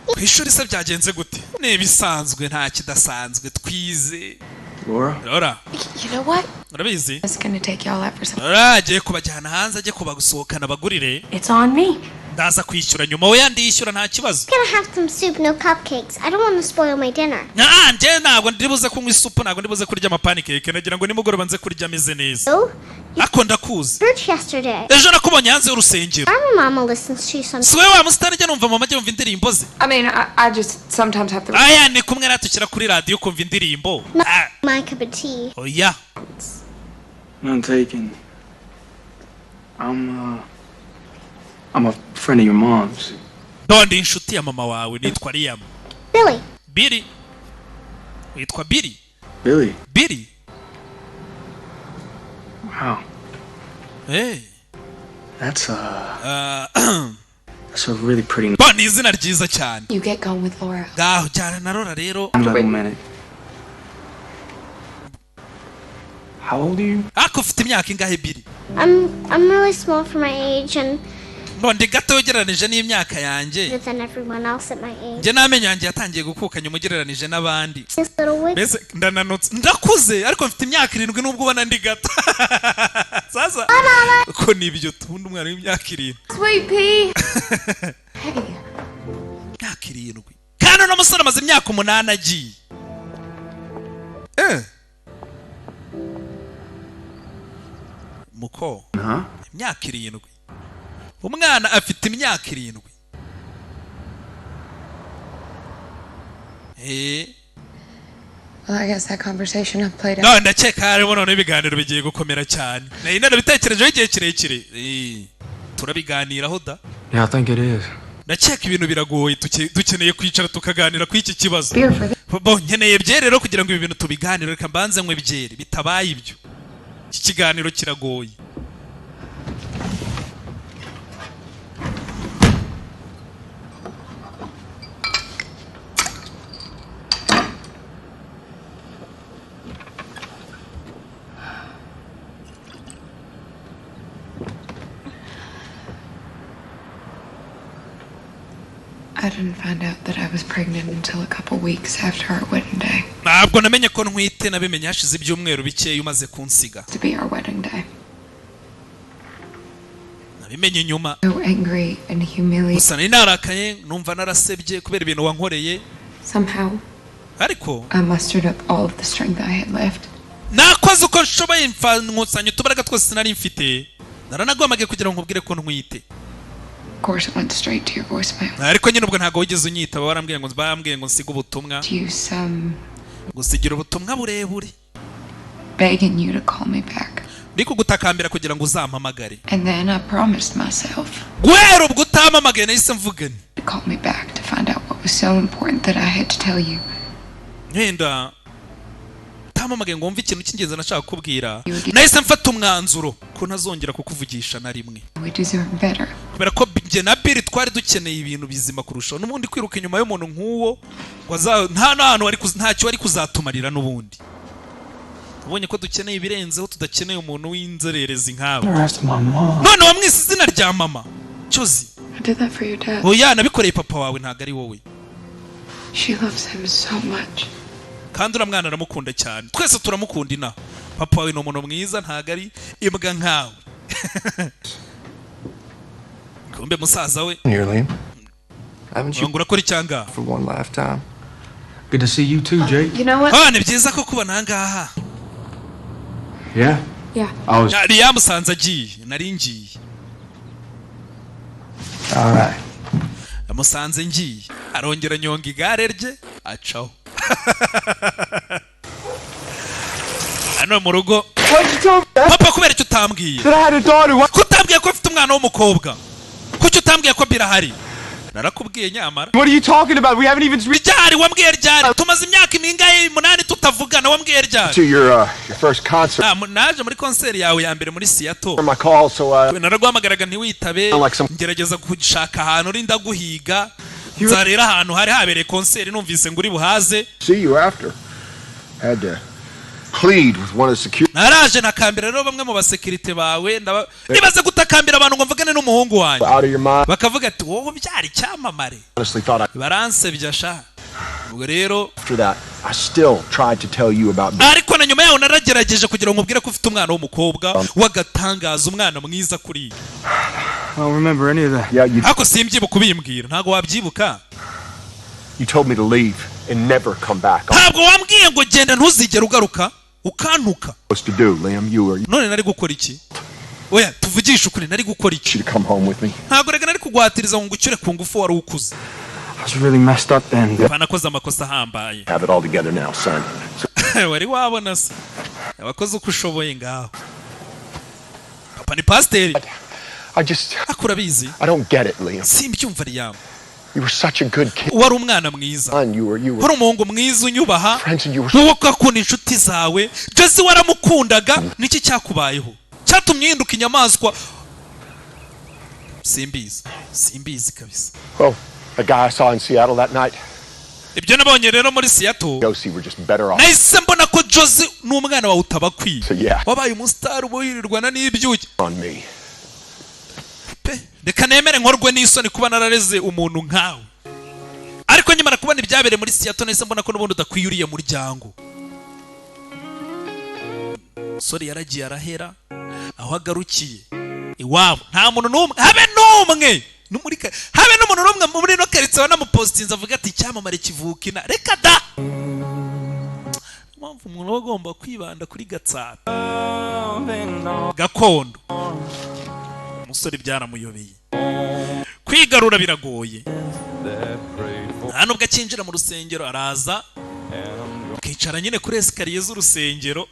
S1: Kwishuri se byagenze gute? Ni bisanzwe nta kidasanzwe twize.
S11: Laura.
S10: You know what?
S1: Urabizi?
S10: I was going to take y'all out for some.
S1: Agiye kubajyana hanze agiye kubagusohokana bagurire.
S14: It's on me.
S1: Ndaza kwishyura nyuma we yandishyura nta kibazo.
S15: Gonna have some soup, no cupcakes. I don't want to spoil my dinner.
S1: Nje ntabwo ndibuze kunywa isupu, ntabwo ndibuze kurya amapancake, nagira ngo nimugoroba nze kurya ameze neza. Ako ndakuzi.
S15: Church yesterday.
S1: Ejo nakubonye hanze y'urusengero.
S15: Our mama listens to some.
S1: Siwe wa musitani jya numva mama jya umva indirimbo ze.
S10: I mean, I just sometimes have to.
S1: Aya ni kumwe natukira kuri radio kumva indirimbo.
S15: My cup of tea.
S1: Oh yeah.
S11: None taken. I'm a friend of your mom's.
S1: Dondi inshuti ya mama wawe nitwa Liam.
S15: Billy.
S1: Billy. Witwa Billy.
S11: Billy.
S1: Billy.
S11: Wow.
S1: Hey.
S11: That's a really pretty.
S1: Dondi izina ryiza cyane.
S10: You get going with Laura.
S1: Gaho cyane na Laura rero.
S11: Wait a minute. How old are you?
S1: Ako ufite imyaka ingahe Billy?
S15: I'm really small for my age and
S1: Ndi gato ugereranije n'imyaka yanjye.
S15: than everyone else at my age.
S1: Nje namenye yanjye yatangiye gukukanya umugereranije n'abandi.
S15: This little wig.
S1: Mbese ndananutse ndakuze ariko mfite imyaka 7 nubwo ubona ndi gato. Sasa ko nibyo tubundi umwana w'imyaka 7.
S10: Sweet pea.
S1: Hey. Imyaka 7. Kandi no musore amaze imyaka 8 agiye. Muko. Imyaka 7. Umwana afite imyaka 7.
S10: Well, I guess that conversation I've played out.
S1: No, ndakeka harimo none ibiganiro bigiye gukomera cyane. Nari narabitekerejeho igihe kirekire. Turabiganiraho da.
S11: Yeah, I think it is.
S1: Ndakeka ibintu biragoye dukeneye kwicara tukaganira ku iki kibazo. Bo nkeneye byere rero kugira ngo ibi bintu tubiganire reka mbanze nkwe byere bitabaye ibyo. Iki kiganiro kiragoye.
S10: I didn't find out that I was pregnant until a couple weeks after our wedding day.
S1: Ntabwo namenye ko ntwite nabimenye hashize ibyumweru bike umaze kunsiga.
S10: To be our wedding day.
S1: Nabimenye nyuma.
S10: So angry and humiliated.
S1: Gusa nari narakaye numva narasebye kubera ibintu wankoreye.
S10: Somehow.
S1: Ariko
S10: I mustered up all of the strength I had left.
S1: Nakoze uko nshoboye nkusanya utubaraga twose nari mfite. Naranagombaga kugira ngo nkubwire ko ntwite.
S10: Of course, it went straight to your voicemail.
S1: Ariko nyine ubwo ntago wigeze unyita barambwiye ngo nsiga ubutumwa. Gusigira ubutumwa burebure.
S10: Begging you to call me back.
S1: Ndiko gutakambira kugira ngo uzampamagare.
S10: And then I promised myself.
S1: Gwero ubwo utampamagaye nahise mvuga nti.
S10: To call me back to find out what was so important that I had to tell you.
S1: Nkenda utampamagaye ngo wumve ikintu cy'ingenzi nashaka kubwira. Nahise mfata umwanzuro ko ntazongera kukuvugisha na rimwe.
S10: We deserve better.
S1: Kubera ko nje na Billy twari dukeneye ibintu bizima kurushaho n'ubundi kwiruka inyuma y'umuntu nk'uwo nta hantu ntacyo wari kuzatumarira n'ubundi. Ubonye ko dukeneye ibirenzeho tudakeneye umuntu w'inzererezi nkawe. None wamwise izina rya mama Cyozi.
S10: I did that for your dad.
S1: Oya nabikoreye papa wawe ntago ari wowe.
S10: She loves him so much.
S1: Kandi uramwana aramukunda cyane. Twese turamukunda ina. Papa wawe ni umuntu mwiza ntago ari imbwa nkawe. Kumbe musaza we.
S11: Nearly. Haven't you?
S1: Ngura kuri cyanga.
S11: For one lifetime. Good to see you too, Jake.
S10: You know what?
S1: Ni byiza ko kubona ngaha.
S11: Yeah.
S10: Yeah.
S1: Yari yamusanze agiye nari ngiye.
S11: All right.
S1: Yamusanze ngiye arongera nyonga igare rye acaho. Ano mu rugo. Papa kubera icyo utambwiye. Kutambwiye ko afite umwana w'umukobwa. Kuki utambwiye ko birahari? Narakubwiye nyamara.
S9: What are you talking about? We haven't even
S1: ryari wambwiye ryari. Tumaze imyaka imingaye 8 tutavugana wambwiye ryari.
S12: To your first concert.
S1: Naje muri concert yawe ya mbere muri Seattle.
S12: My call so
S1: naraguhamagaraga ntiwitabe. Ngerageza gushaka ahantu uri ndaguhiga. Nzarera ahantu hari habereye concert numvise nguri buhaze.
S12: See you after. Had to
S7: plead with one of the security.
S1: naraje nakambira rero bamwe mu basekirite bawe nibaze gutakambira abantu ngo mvugane n'umuhungu wanjye bakavuga ati wowe byari cyamamare baransebya sha ubwo rero
S12: After that, I still tried to tell you about
S1: ariko na nyuma yaho naragerageje kugira ngo mbwire ko ufite umwana w'umukobwa wagatangaza umwana mwiza kuri
S11: I don't remember any of that.
S1: ako simbyibuka ubimbwira ntago wabyibuka.
S12: You told me to leave and never come back.
S1: ntabwo wambwiye ngo genda ntuzigere ugaruka ukantuka.
S12: What's to do, Liam? You were
S1: none nari gukora iki? Oya tuvugisha ukuri nari gukora iki?
S12: to come home with me.
S1: ntabwo rega nari kuguhatiriza ngo ngucyure ku ngufu wari ukuze.
S11: I was really messed up then.
S1: banakoze amakosa ahambaye.
S12: Have it all together now, son.
S1: wari wabona se abakoze uko ushoboye ngaho. papa ni pasiteri. akura bizi.
S12: I don't get it, Liam.
S1: simbyumva Liam.
S12: You were such a good kid.
S1: wari umwana mwiza.
S12: You were
S1: wari umuhungu mwiza unyubaha. wowe ukakunda inshuti zawe. Jesse waramukundaga. niki cyakubayeho? cyatumye uhinduka inyamaswa. simbizi kabisa.
S12: Oh, the guy I saw in Seattle that night.
S1: ibyo nabonye rero muri Seattle.
S12: Josie were just better off.
S1: nahise mbona ko Josie n'umwana wawe utabakwiye.
S12: So yeah.
S1: wabaye umustar ubuyirirwana n'ibyuki.
S12: On me.
S1: reka nemere nkorwe n'isoni kuba narareze umuntu nkawe. ariko nyuma kubona ibyabereye muri Seattle nahise mbona ko n'ubundi udakwiye uriya muryango. sori yaragiye arahera aho agarukiye iwabo nta muntu n'umwe habe n'umwe habe n'umuntu n'umwe muri no keritse wanamupostinze avuga ati icyamamare kivukina reka da. mpamvu umuntu agomba kwibanda kuri Gatsata gakondo. umusore byaramuyobeye kwigarura biragoye. nta nubwo akinjira mu rusengero araza akicara nyine kuri esikariye z'urusengero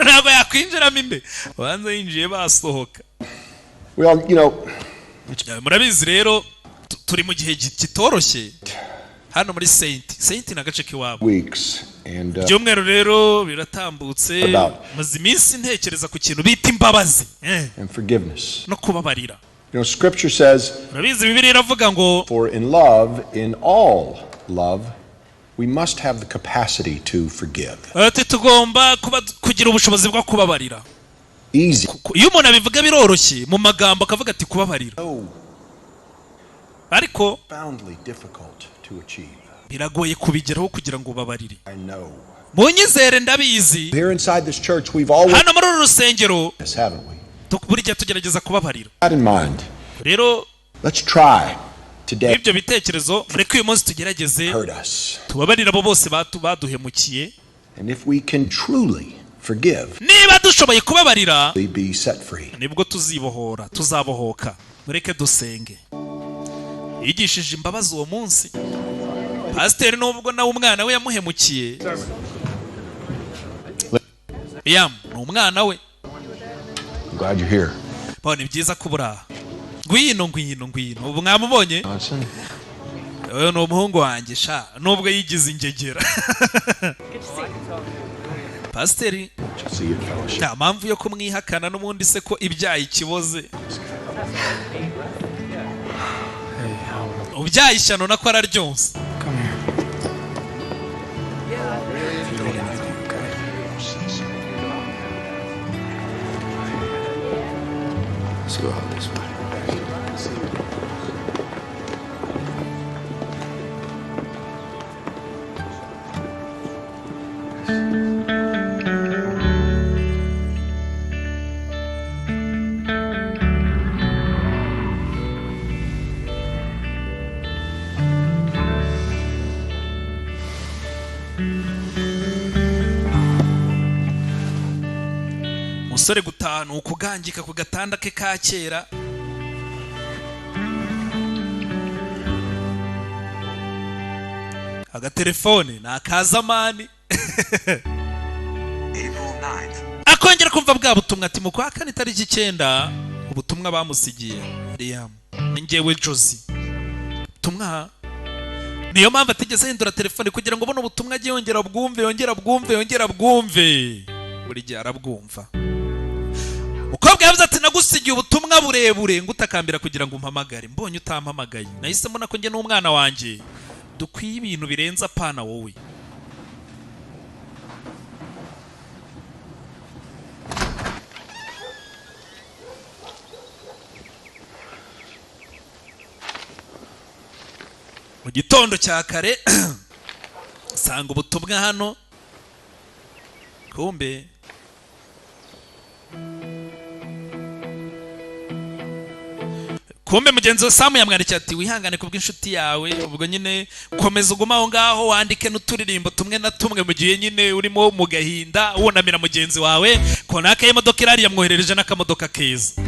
S1: ntabwo yakwinjiramo imbere abanza yinjiye basohoka.
S12: Well, you know,
S1: murabizi rero turi mu gihe kitoroshye hano muri Saint na gace k'iwabo. byumweru rero biratambutse maze iminsi ntekereza ku kintu bita imbabazi
S12: and forgiveness.
S1: no kubabarira.
S12: You know, Scripture says,
S1: murabizi Bibiliya iravuga ngo
S12: for in love, in all love, we must have the capacity to forgive.
S1: ati tugomba kugira ubushobozi bwo kubabarira.
S12: Easy.
S1: iyo umuntu abivuga biroroshye mu magambo akavuga ati kubabarira. ariko biragoye kubigeraho kugira ngo ubabarire. munyizere ndabizi. hano muri uru rusengero buri gihe tugerageza kubabarira. rero ibyo bitekerezo mureke uyu munsi tugerageze tubabarira abo bose baduhemukiye. niba dushoboye kubabarira nibwo tuzabohoka. mureke dusenge. yigishije imbabazi uwo munsi. pasiteri nubwo nawe umwana we yamuhemukiye. ni umwana we.
S12: Glad you're here.
S1: ni byiza kubura. ngwino ubu mwamubonye. uyu ni umuhungu wanjye sha nubwo yigize ingegera. pasiteri nta mpamvu yo kumwihakana n'ubundi se ko ibyaye ikiboze. ubyaye ishyano nako araryonse.
S12: Let's go out this way.
S1: umusore gutaha ni ukugangika ku gatanda ke ka kera. agatelefone ni akazamani. akongera kumva bwa butumwa ati mu kwa kane tariki 9 ubutumwa bamusigiye Liam ni njyewe Josie. ubutumwa niyo mpamvu atigeze ahindura telefone kugira ngo ubone ubutumwa ajye yongera bwumve. buri gihe arabwumva. umukobwa yavuze ati nagusigiye ubutumwa burebure ngo utakambira kugira ngo umpamagare. mbonye utampamagaye nahise mbona ko njye n'umwana wanjye dukwiye ibintu birenze apana wowe. gitondo cya kare sanga ubutumwa hano kumbe mugenzi wa Samu yamwandikiye ati wihangane kubw'inshuti yawe ubwo nyine komeza uguma aho ngaho wandike n'uturirimbo tumwe na tumwe mu gihe nyine urimo mu gahinda wunamira mugenzi wawe konaka y'imodoka irari yamwoherereje n'akamodoka keza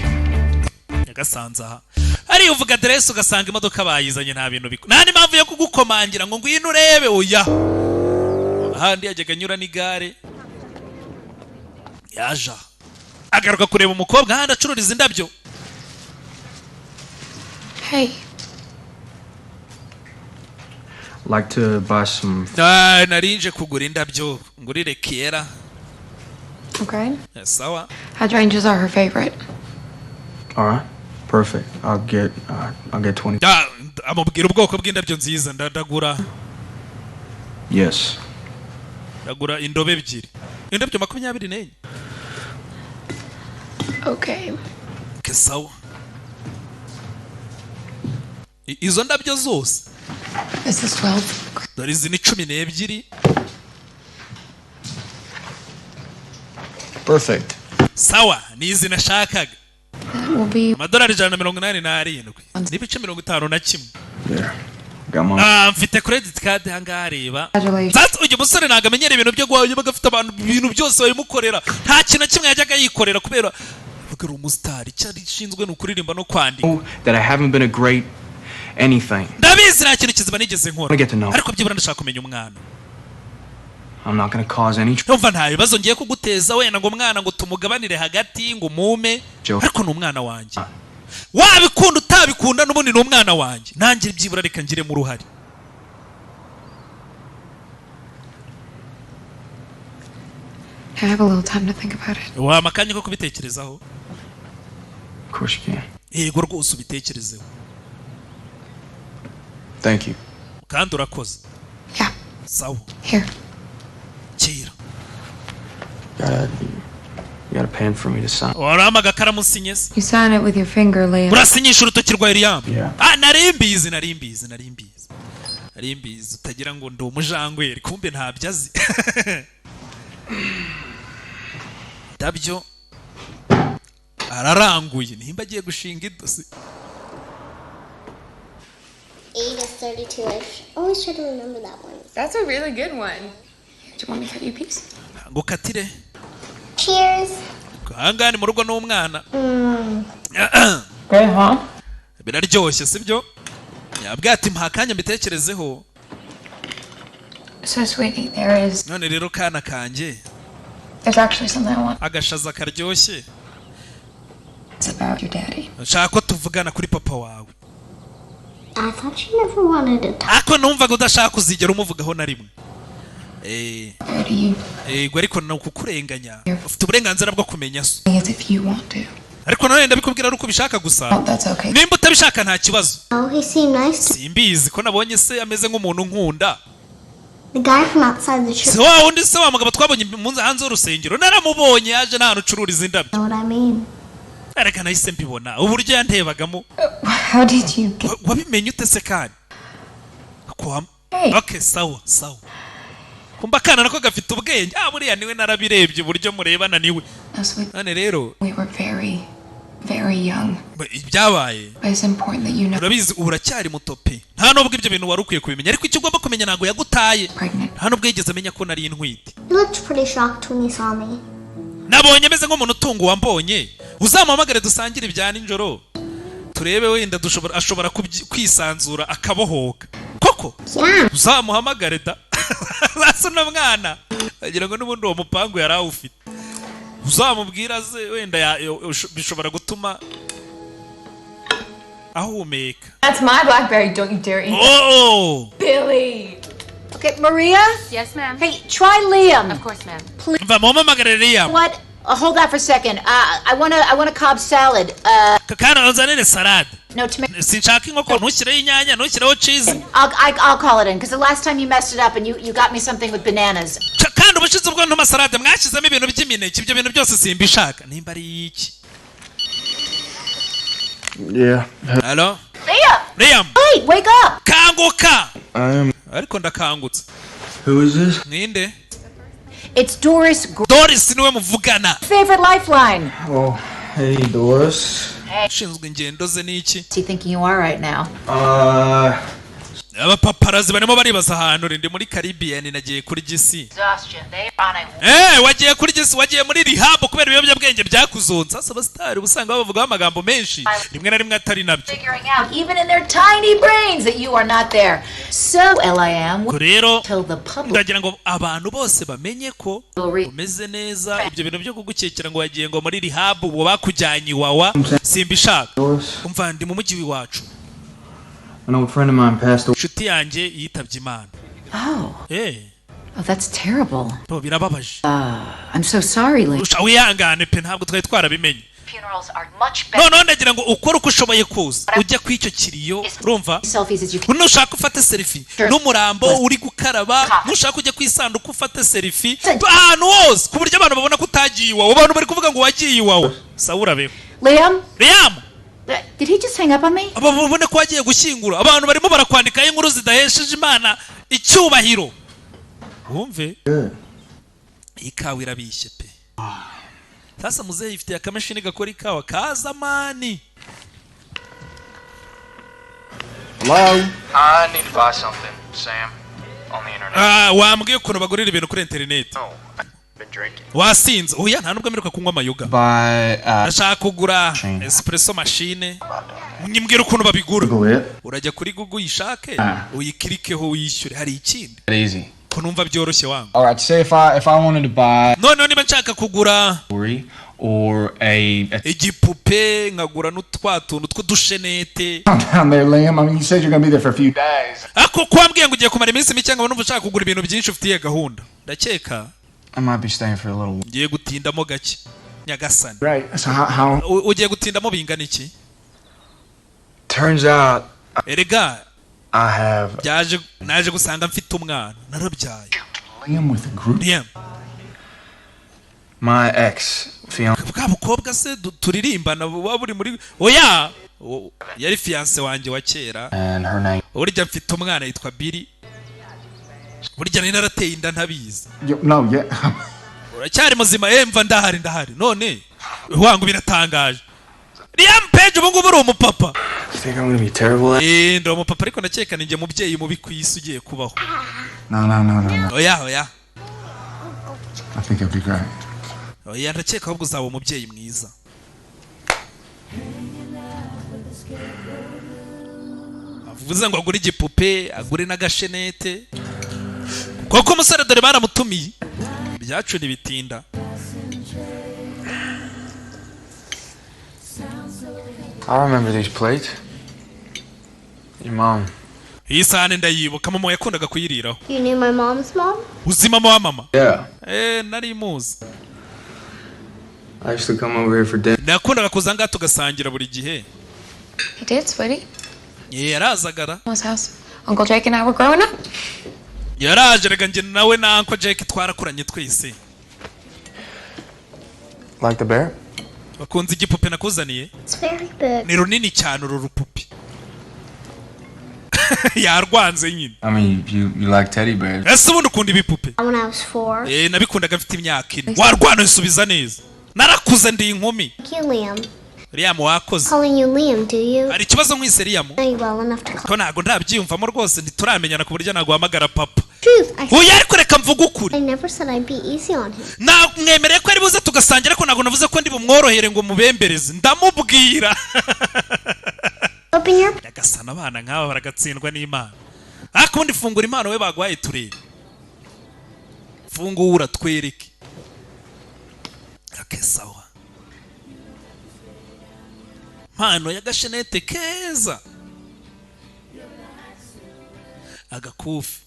S1: yagasanze aha ari uvuga adresse ugasanga imodoka bayizanye nta bintu nta n'impamvu yo kugukomangira ngo ngwino urebe oya ahandi yajyaga anyura n'igare yaja agaruka kureba umukobwa ahandi acururiza indabyo.
S10: Hey.
S11: Like to buy some.
S1: Narinje kugura indabyo ngurire Kiera.
S10: Okay.
S1: Yes, sawa.
S10: Hydrangeas are her favorite.
S11: All right. Perfect. I'll get 20.
S1: Amubwira ubwoko bw'indabyo nziza ndagura.
S11: Yes.
S1: Ndagura indobe ebyiri. Indabyo 24.
S10: Okay.
S1: Sawa. Izo ndabyo zose.
S10: This is 12.
S1: Dore izi ni 12.
S11: Perfect.
S1: Sawa, ni izi nashakaga.
S10: That will be
S1: Amadolari 187. N'ibice 51.
S11: Yeah. Got my
S1: mfite credit card hanga reba.
S10: Congratulations.
S1: Uyu musore ntago amenyera ibintu byo gwayo bagafite abantu ibintu byose bayimukorera. Nta kintu kimwe yajyaga yikorera kubera bagara umustar cyari shinzwe no kuririmba no kwandika.
S11: That I haven't been a great anything.
S1: Ndabizi nta kintu kiziba nigeze nkora.
S11: Get to know.
S1: Ariko byibura ndashaka kumenya umwana.
S11: I'm not going to cause any
S1: Umva nta bibazo ngiye kuguteza wenda ngo umwana ngo tumugabanire hagati ngo mume. Ariko ni umwana wanjye. Wabikunda utabikunda n'ubundi ni umwana wanjye. Nanjye byibura reka ngire mu ruhari.
S10: I have a little time to think about it.
S1: Wa makanya ko kubitekerezaho.
S11: Of course you can.
S1: Yego rwose ubitekerezeho.
S11: Thank you.
S1: Kandi urakoze.
S10: Yeah.
S1: Sawa.
S10: Here.
S1: Kira.
S11: You got a pen for me to sign.
S1: Warama gakaramu sinyese.
S10: You sign it with your finger, Liam.
S1: Urasinyisha urutoki rwa Eliam.
S11: Yeah.
S1: Narimbizi. Utagira ngo ndi umujangweri kumbe ntabyazi. Dabyo araranguye nimba agiye gushinga idosi.
S15: 8 is 32ish. Always try to remember that one.
S10: That's a really good one. Do you want me to cut you a piece?
S1: Ngo katire.
S15: Cheers.
S1: Hangani mu rugo n'umwana.
S10: Great, huh?
S1: Biraryoshye sibyo? Yabwati mpakanya mbitekerezeho.
S10: So sweetie, there is.
S1: None rero kana kanje.
S10: There's actually something I want.
S1: Agashaza karyoshye.
S10: It's about your daddy.
S1: Nshaka ko tuvugana kuri papa wawe.
S15: I thought you never wanted to talk.
S1: Ako numvaga udashaka kuzigera umuvugaho na rimwe. Ariko no kukurenganya. Ufite uburenganzira bwo kumenya so.
S10: If you want to.
S1: Ariko none ndabikubwira ari uko bishaka gusa.
S10: Oh, that's okay.
S1: Nimba utabishaka nta kibazo.
S15: Oh, he seemed nice.
S1: Simbizi ko nabonye se ameze nk'umuntu nkunda.
S15: The guy from outside the church.
S1: So wundi se wa mugabo twabonye munze hanze y'urusengero naramubonye yaje nta ucururiza indabyo.
S15: Know what I mean?
S1: Areka nahise mbibona uburyo yantebagamo.
S10: How did you get?
S1: Wabimenye ute se kandi?
S10: Hey.
S1: Okay, sawa. Kumba kana nako gafite ubwenge. Buriya niwe narabirebye uburyo murebana niwe. None rero.
S10: We were very, very young.
S1: Ibyabaye.
S10: But it's important that you know.
S1: Urabizi uracyari muto pe. Nta nubwo ibyo bintu wari ukwiye kubimenya. Ariko icyo ugomba kumenya nago yagutaye. Nta nubwo yigeze amenya ko nari intwite.
S15: You looked pretty shocked when you saw me.
S1: Nabonye meze nk'umuntu utungu wambonye. Uzamuhamagare dusangire ibya ninjoro. Turebe wenda ashobora kwisanzura akabohoka. Koko?
S15: Yeah.
S1: Uzamuhamagare da. Basuna mwana. Agira ngo n'ubundi uwo mupangu yari awufite. Uzamubwira ze wenda bishobora gutuma ahumeka.
S16: That's my BlackBerry, don't you dare eat it.
S1: Oh!
S16: Billy! Okay, Maria?
S14: Yes, ma'am.
S16: Hey, try Liam.
S14: Of course, ma'am.
S16: Please.
S1: Liam.
S16: What? Hold that for a second. I want a Cobb salad.
S1: Kakana uzanene salad.
S16: No tomato.
S1: Sinshaka inkoko ntushyireho inyanya ntushyireho cheese.
S16: I'll call it in because the last time you messed it up and you got me something with bananas.
S1: Kandi ubushize ubwo ntuma salade mwashyizemo ibintu by'imineke ibyo bintu byose simbishaka nimba ari iki.
S11: Yeah.
S1: Hello?
S16: Liam!
S1: Liam!
S16: Hey, wake up!
S1: Kanguka! ariko ndakangutse.
S11: Who is this?
S1: Ninde?
S16: It's Doris.
S1: Doris niwe muvugana.
S16: Favorite lifeline.
S11: Oh, hey Doris.
S1: Shinzwe ingendo ze niki?
S16: What's he thinking you are right now?
S1: Abapaparazi barimo baribaza ahantu ndi muri Caribbean nagiye kuri GC.
S16: Exhaustion. They are on a
S1: wagiye kuri GC, wagiye muri rehab kubera ibiyobyabwenge byakuzonza. Sasa abasitari usanga bavuga amagambo menshi rimwe na rimwe atari nabyo.
S16: figuring out even in their tiny brains that you are not there. So LIM
S1: rero
S16: tell the public.
S1: ndagira ngo abantu bose bamenye ko umeze neza. Ibyo bintu byo kugukekera ngo wagiye ngo muri rehab ubu bakujyanye iwawa simbishaka. Umva ndi mu mujyi wacu.
S11: I know a friend of mine passed away.
S1: Shuti yanjye yitabye Imana.
S16: Oh.
S1: Oh,
S16: that's terrible.
S1: Birababaje.
S16: I'm so sorry, Lee.
S1: Wihangane pe ntabwo twari twarabimenye.
S16: Funerals are much better.
S1: No, ndagira ngo ukore uko ushoboye kose. Ujya kwicyo kiriyo, urumva? Nushaka ufate selfie. N'umurambo uri gukaraba, nushaka ujya kwisanduka ufate selfie. Ahantu hose ku buryo abantu babona ko utagiye iwawe. Abantu bari kuvuga ngo wagiye iwawe. Saura beho. Liam.
S16: Did he just hang up on me?
S1: Abo babone ko wagiye gushyingura. Abantu barimo barakwandika inkuru zidahesheje Imana icyubahiro. Wumve? Ikawa irabishye pe. Sasa muzehe ifite akamashini gakora ikawa kazamani.
S11: Hello? I need to buy something, Sam, on the internet.
S1: Wambwiye ukuntu bagurira ibintu kuri internet.
S11: No, I've been drinking.
S1: Wasinze. Oya nta nubwo ameruka kunywa amayoga. Ndashaka kugura espresso machine. Nimbwira ukuntu babigura. Urajya kuri Google uyishake, uyikirikeho uyishyure. Hari ikindi.
S11: Easy.
S1: Ko numva byoroshye wangu.
S11: All right, say if I wanted to buy
S1: No, niba nshaka kugura
S11: or
S1: igipupe nkagura n'utwatuntu tw'udushenete.
S4: Down there, Liam. I mean, you said you're going to be there for a few days.
S1: Ako kwambwiye ngo ugiye kumara iminsi mike ngo numva ushaka kugura ibintu byinshi ufitiye gahunda. Ndakeka
S11: I might be staying for a little while.
S1: Ngiye gutindamo gake. Nyagasani.
S4: Right. So how
S1: ugiye gutindamo bingana iki?
S11: Turns out
S1: Erega
S11: I have
S1: naje gusanga mfite umwana narabyaye.
S4: Liam with a group.
S1: Liam.
S11: My ex fiance.
S1: Bwa mukobwa se turirimbana waburi muri oya yari fiance wanjye wa kera.
S11: And her name.
S1: Urya mfite umwana yitwa Billy. Burya ni narateye inda ntabizi.
S4: No, yeah.
S1: Uracyari muzima mva ndahari none wangu biratangaje. Liam Page ubu ngubu uri umupapa.
S11: You think I'm going to be terrible?
S1: Ndo umupapa ariko ndakeka ninjye mubyeyi mubi ku isi ugiye kubaho.
S4: No.
S1: Oya.
S4: I think it'd be great.
S1: Oya ndakeka ahubwo uzaba umubyeyi mwiza. Avuze ngo agure igipupe, agure n'agashenete. Koko umusore dore baramutumiye. Byacu ntibitinda.
S11: I remember these plates. Your mom.
S1: Iyi sahani ndayibuka mama yakundaga kuyiriraho.
S15: You knew my mom's mom?
S1: Uzi mama wa mama?
S11: Yeah.
S1: Nari muzi.
S11: I used to come over here for dinner.
S1: Nakundaga kuza ngaha tugasangira buri gihe.
S10: He did, sweetie.
S1: Yarazagara.
S10: His house. Uncle Jake and I were growing up.
S1: Yaraje rega njye nawe na Uncle Jake twarakuranye twese.
S11: Like the bear?
S1: Bakunze igipupe nakuzaniye?
S15: It's very big.
S1: Ni runini cyane uru rupupe. Yarwanze nyine.
S11: I mean, you like teddy bears.
S1: Ese ubundi ukunda ibipupe?
S15: When I was 4.
S1: Nabikundaga mfite imyaka 4. Warwana usubiza neza. Narakuze ndi inkumi.
S15: Thank you, Liam.
S1: Liam wakoze.
S15: Calling you Liam, do you?
S1: Hari ikibazo nkwise Liam?
S15: Know you well enough to call.
S1: Ko ntago ndabyiyumvamo rwose ntituramenyana ku buryo naguhamagara papa.
S15: Truth,
S1: Oya ariko reka mvuga ukuri.
S15: I never said I'd be easy on him.
S1: Namwemereye ko ari buze tugasangira ariko ntago navuze ko ndi bumworohere ngo mubembereze. Ndamubwira.
S15: Open your.
S1: Yagasana abana nk'aba baragatsindwa n'Imana. Ariko ubundi fungura impano we bagwaye turebe. Fungura twereke. Akesawa. Mpano y'agashenete keza. Agakufi.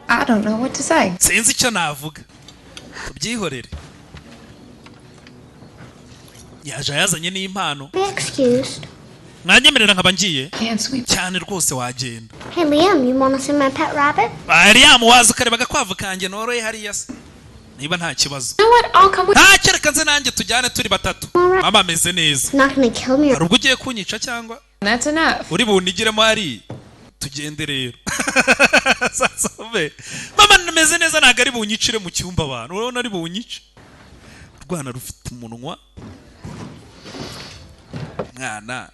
S10: I don't know what to say.
S1: Sinzi icyo navuga. Tubyihorere. Yaje yazanye n'impano.
S15: Be excused.
S1: Mwanyemerera nkaba ngiye?
S10: Can't sweep.
S1: Cyane rwose wagenda.
S15: Hey, Liam, you want to see my pet rabbit?
S1: Liam waza ukareba agakwavu kanjye noroye hariya se. Niba nta kibazo.
S10: You know what? I'll come with.
S1: Kereka nze nanjye tujyane turi batatu. Mama ameze neza.
S15: It's not going to kill me.
S1: Hari ubwo ugiye kunyica cyangwa?
S10: That's enough.
S1: uri bunigiremo hari tugende rero mama nameze neza ntago ari bunyicire mu cyumba abantu urabona ari bunyice rwana rufite umunwa mwana.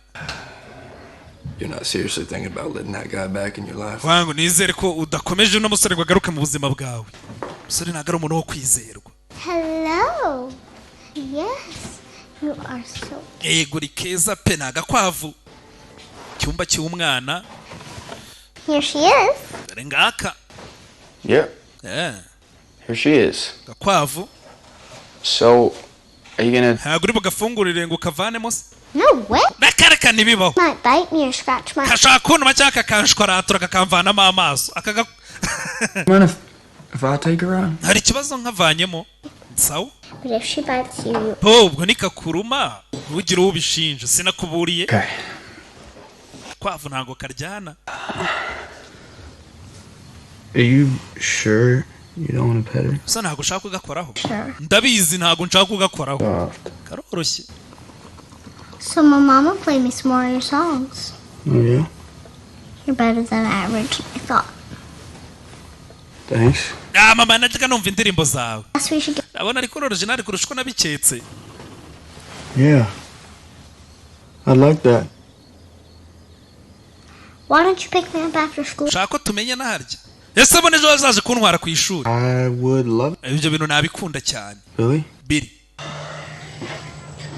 S17: You're not seriously thinking about letting that guy back in your life?
S1: Wangu nizere ko udakomeje no musore gwagaruka mu buzima bwawe. Musore nagara umuntu wo kwizerwa.
S15: Hello. Yes. You are so.
S1: Guri keza pe nagakwavu. Cyumba cy'umwana.
S15: Here she is.
S1: Dore ngaka.
S11: Yep.
S1: Yeah.
S11: Here she is.
S1: Gakwavu.
S11: So, are you gonna...
S1: Haguri bugafungurire ngo kavanemo se?
S15: No way.
S1: Nakareka nibibaho.
S15: Might bite me or scratch my.
S1: Kashaka kuntu macaka kanshwaratura kakamvanamo amaso. Akaga.
S17: Mind if I take her out?
S1: Hari kibazo nkavanyemo. Sawa?
S15: But if she bites you.
S1: Ubwo nikakuruma ugira ubishinja sinakuburiye.
S17: Okay.
S1: Kwavu ntago karyana.
S17: Are you sure you don't want to pet her?
S1: So ntago ushaka kugakoraho.
S15: Sure.
S1: Ndabizi ntago nshaka kugakoraho. Karoroshye.
S15: So my mama played me some more of your songs.
S17: Oh yeah?
S15: You're better than I originally thought.
S17: Thanks.
S1: Mama najyaga numva indirimbo zawe.
S15: Yes, we should.
S1: Abona ariko original kurusha uko nabiketse.
S17: Yeah. I like that.
S15: Why don't you pick me up after school?
S1: Shaka ko tumenya naharya. Ese abone ejo azaje kuntwara ku ishuri.
S17: I would love
S1: it. Ibyo bintu nabikunda cyane.
S17: Really?
S1: Billy.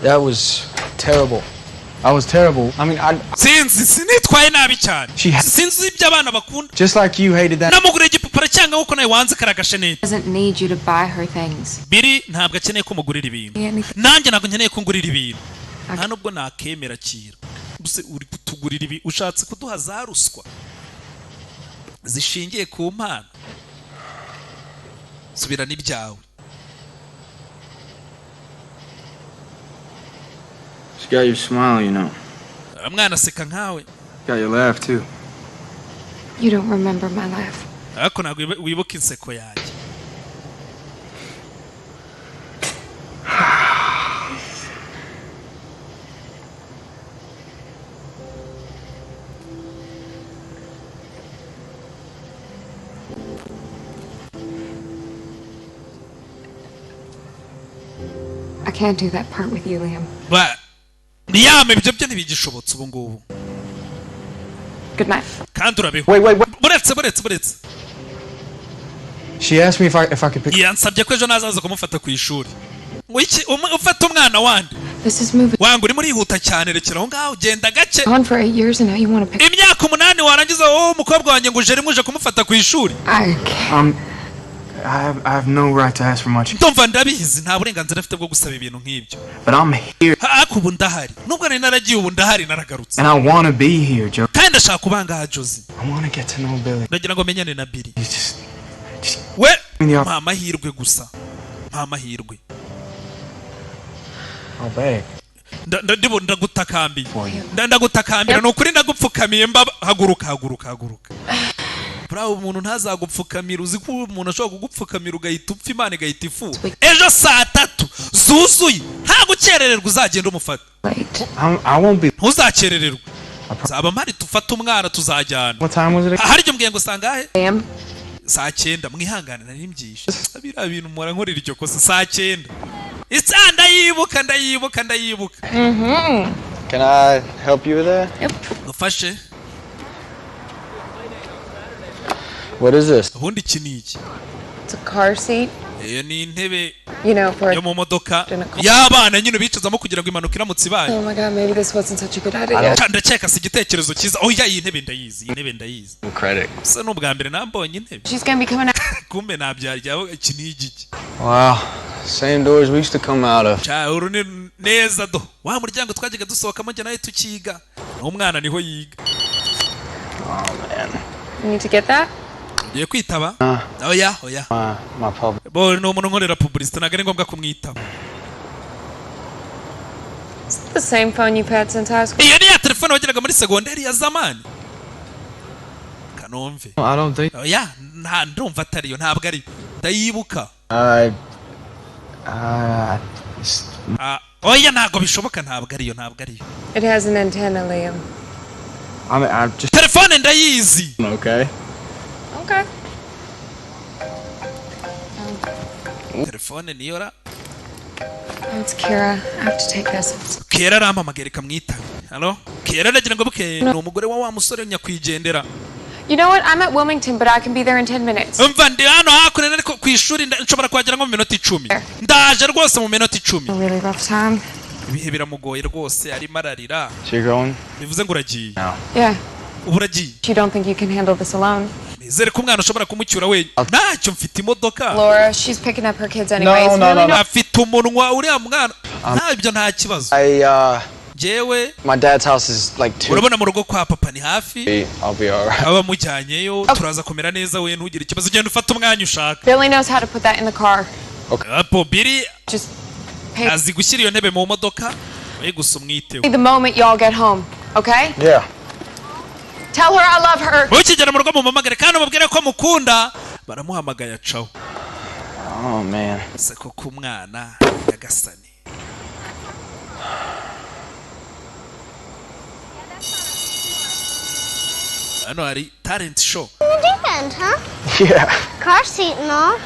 S11: That was terrible. I was terrible. I mean,
S1: sinitwaye nabi cyane. Sinzi ibyo abana bakunda.
S11: Just like you hated that.
S1: Namugure igipupara cyangwa uko nawe wanze karagashe neza.
S10: Doesn't need you to buy her things.
S1: Billy ntabwo akeneye ko mugurira ibintu. Nanjye ntabwo nkeneye ko ngurira ibintu. Nta nubwo nakemera kira. Buse uri kutugurira ibi ushatse kuduha za ruswa. Zishingiye ku mpano. Subira n'ibyawe.
S17: She got your smile, you know.
S1: Mwana seka nkawe.
S17: Got your laugh too.
S10: You don't remember my laugh.
S1: Ariko ntabwo wibuka inseko yanjye.
S10: I can't do that part with you, Liam.
S1: But niyame ibyo byo ntibigishobotse ubu ngubu.
S10: Good night.
S1: Kandi urabeho.
S11: Wait.
S1: Buretse.
S11: She asked me if I could pick.
S1: Yansabye ko ejo nazaza kumufata ku ishuri. Wiki ufata umwana wandi.
S10: This is moving.
S1: Wangu uri muri huta cyane rekera aho ngaho genda gake.
S10: On for 8 years and now you want to pick.
S1: Imyaka 8 warangiza wowe umukobwa wanjye ngo uje muje kumufata ku ishuri.
S17: I have no right to ask for much.
S1: Ndumva ndabizi nta burenganzira afite bwo gusaba ibintu nk'ibyo.
S17: But I'm here.
S1: Ubu ndahari. Nubwo nari naragiye ubu ndahari naragarutse.
S17: And I want to be here, Joe.
S1: Kandi ndashaka kubanga Josie.
S17: I want to get to know Billy.
S1: Ndagira ngo menyane na Billy.
S17: Just
S1: we mama hirwe gusa. Mama hirwe.
S11: Oh babe.
S1: Ndibo ndagutakambiye. Ndagutakambira nukuri ndagupfukamiye haguruka. Bravo umuntu ntazagupfukamira uzi ko umuntu ashobora kugupfukamira ugahita upfa Imana igahita ifu. Ejo saa 3 zuzuye nta gukerererwa uzagenda umufata.
S17: I won't be.
S1: Ntuzakerererwa. Zaba mari tufata umwana tuzajyana.
S17: What time was it?
S1: Hari cyo mbwiye ngo sangahe? Saa 9 mwihangane nari mbyishe. Abira bintu mura nkorera icyo kosa saa 9. Isanda yibuka ndayibuka.
S11: Can I help you with that?
S10: Yep.
S1: Ufashe.
S11: What is this?
S1: Ubundi kiniki.
S10: It's a car seat.
S1: Iyo ni intebe.
S10: You know, for
S1: yo mu modoka y'abana nyine bicazamo kugira ngo imanuka iramutse ibaye.
S10: Oh my god, maybe this wasn't such a good idea.
S1: Ndakeka si igitekerezo cyiza. Oh ya iyi ntebe ndayizi.
S11: Credit.
S1: Se n'ubwa mbere nambonye intebe.
S10: She's going to be coming out.
S1: Kumbe nabyaryaho kinigi.
S11: Wow. Same doors we used to come out of.
S1: Cha urune neza do. Wa muryango twajyaga dusohokamo njye nawe tukiga. Umwana niho yiga.
S11: Oh man.
S10: You need to get that?
S1: Ye kwitaba? Oya.
S11: My public.
S1: Bo no umuntu nkorera publicity nagari ngombwa kumwitaba.
S10: Is it the same phone you've had since high school?
S1: Iyo ni ya telefone wagiraga muri segonderi ya zamani. Kanomve.
S11: I don't think.
S1: Oya, ndumva atariyo ntabwo ari. Ndayibuka.
S11: Oya
S1: ntabwo bishoboka ntabwo ariyo.
S10: It has an antenna, Liam.
S18: I'm just.
S1: telefone ndayizi.
S18: Okay.
S10: Okay.
S1: Telefone niyo ra.
S10: It's Kira. I have to take this.
S1: Kera arampamagara ikamwitaba. Hello? Kera ndagira ngo buke ni umugore wa musore nyakwigendera.
S10: You know what? I'm at Wilmington, but I can be there in 10 minutes.
S1: Umva ndi hano hakurya ariko ku ishuri nshobora kuhagera nko mu minota 10. Ndaje rwose mu minota 10.
S10: Really rough time.
S1: Ibihe biramugoye rwose arimo ararira.
S18: So you're going?
S1: Bivuze ngo uragiye.
S10: Yeah.
S1: Uburagiye.
S10: You don't think you can handle this alone?
S1: Nizere ko umwana ushobora kumucyura we. Ntacyo mfite imodoka.
S10: Laura, she's picking up her kids anyways.
S18: No.
S1: Afite umunwa uriya mwana. Ntabyo nta kibazo. Jewe.
S18: My dad's house is like 2.
S1: Urabona mu rugo kwa papa ni hafi.
S18: I'll be alright.
S1: Aba mujyanyeyo turaza kumera neza we ntugire ikibazo genda ufata umwanya ushaka.
S10: Billy knows how to put that in the car.
S1: Okay. Apo Billy
S10: just
S1: azi gushyira iyo ntebe mu modoka. We gusa umwiteho.
S10: The moment y'all get home, okay?
S18: Yeah.
S10: Tell her I love her.
S1: Ukigera mu rugo mu mamagare kandi umubwire ko mukunda. Baramuhamagaye acaho.
S18: Oh man.
S1: Seko ku mwana yagasani. Hano hari talent show.
S15: In the deep end, huh?
S18: Yeah.
S15: Car seat and all.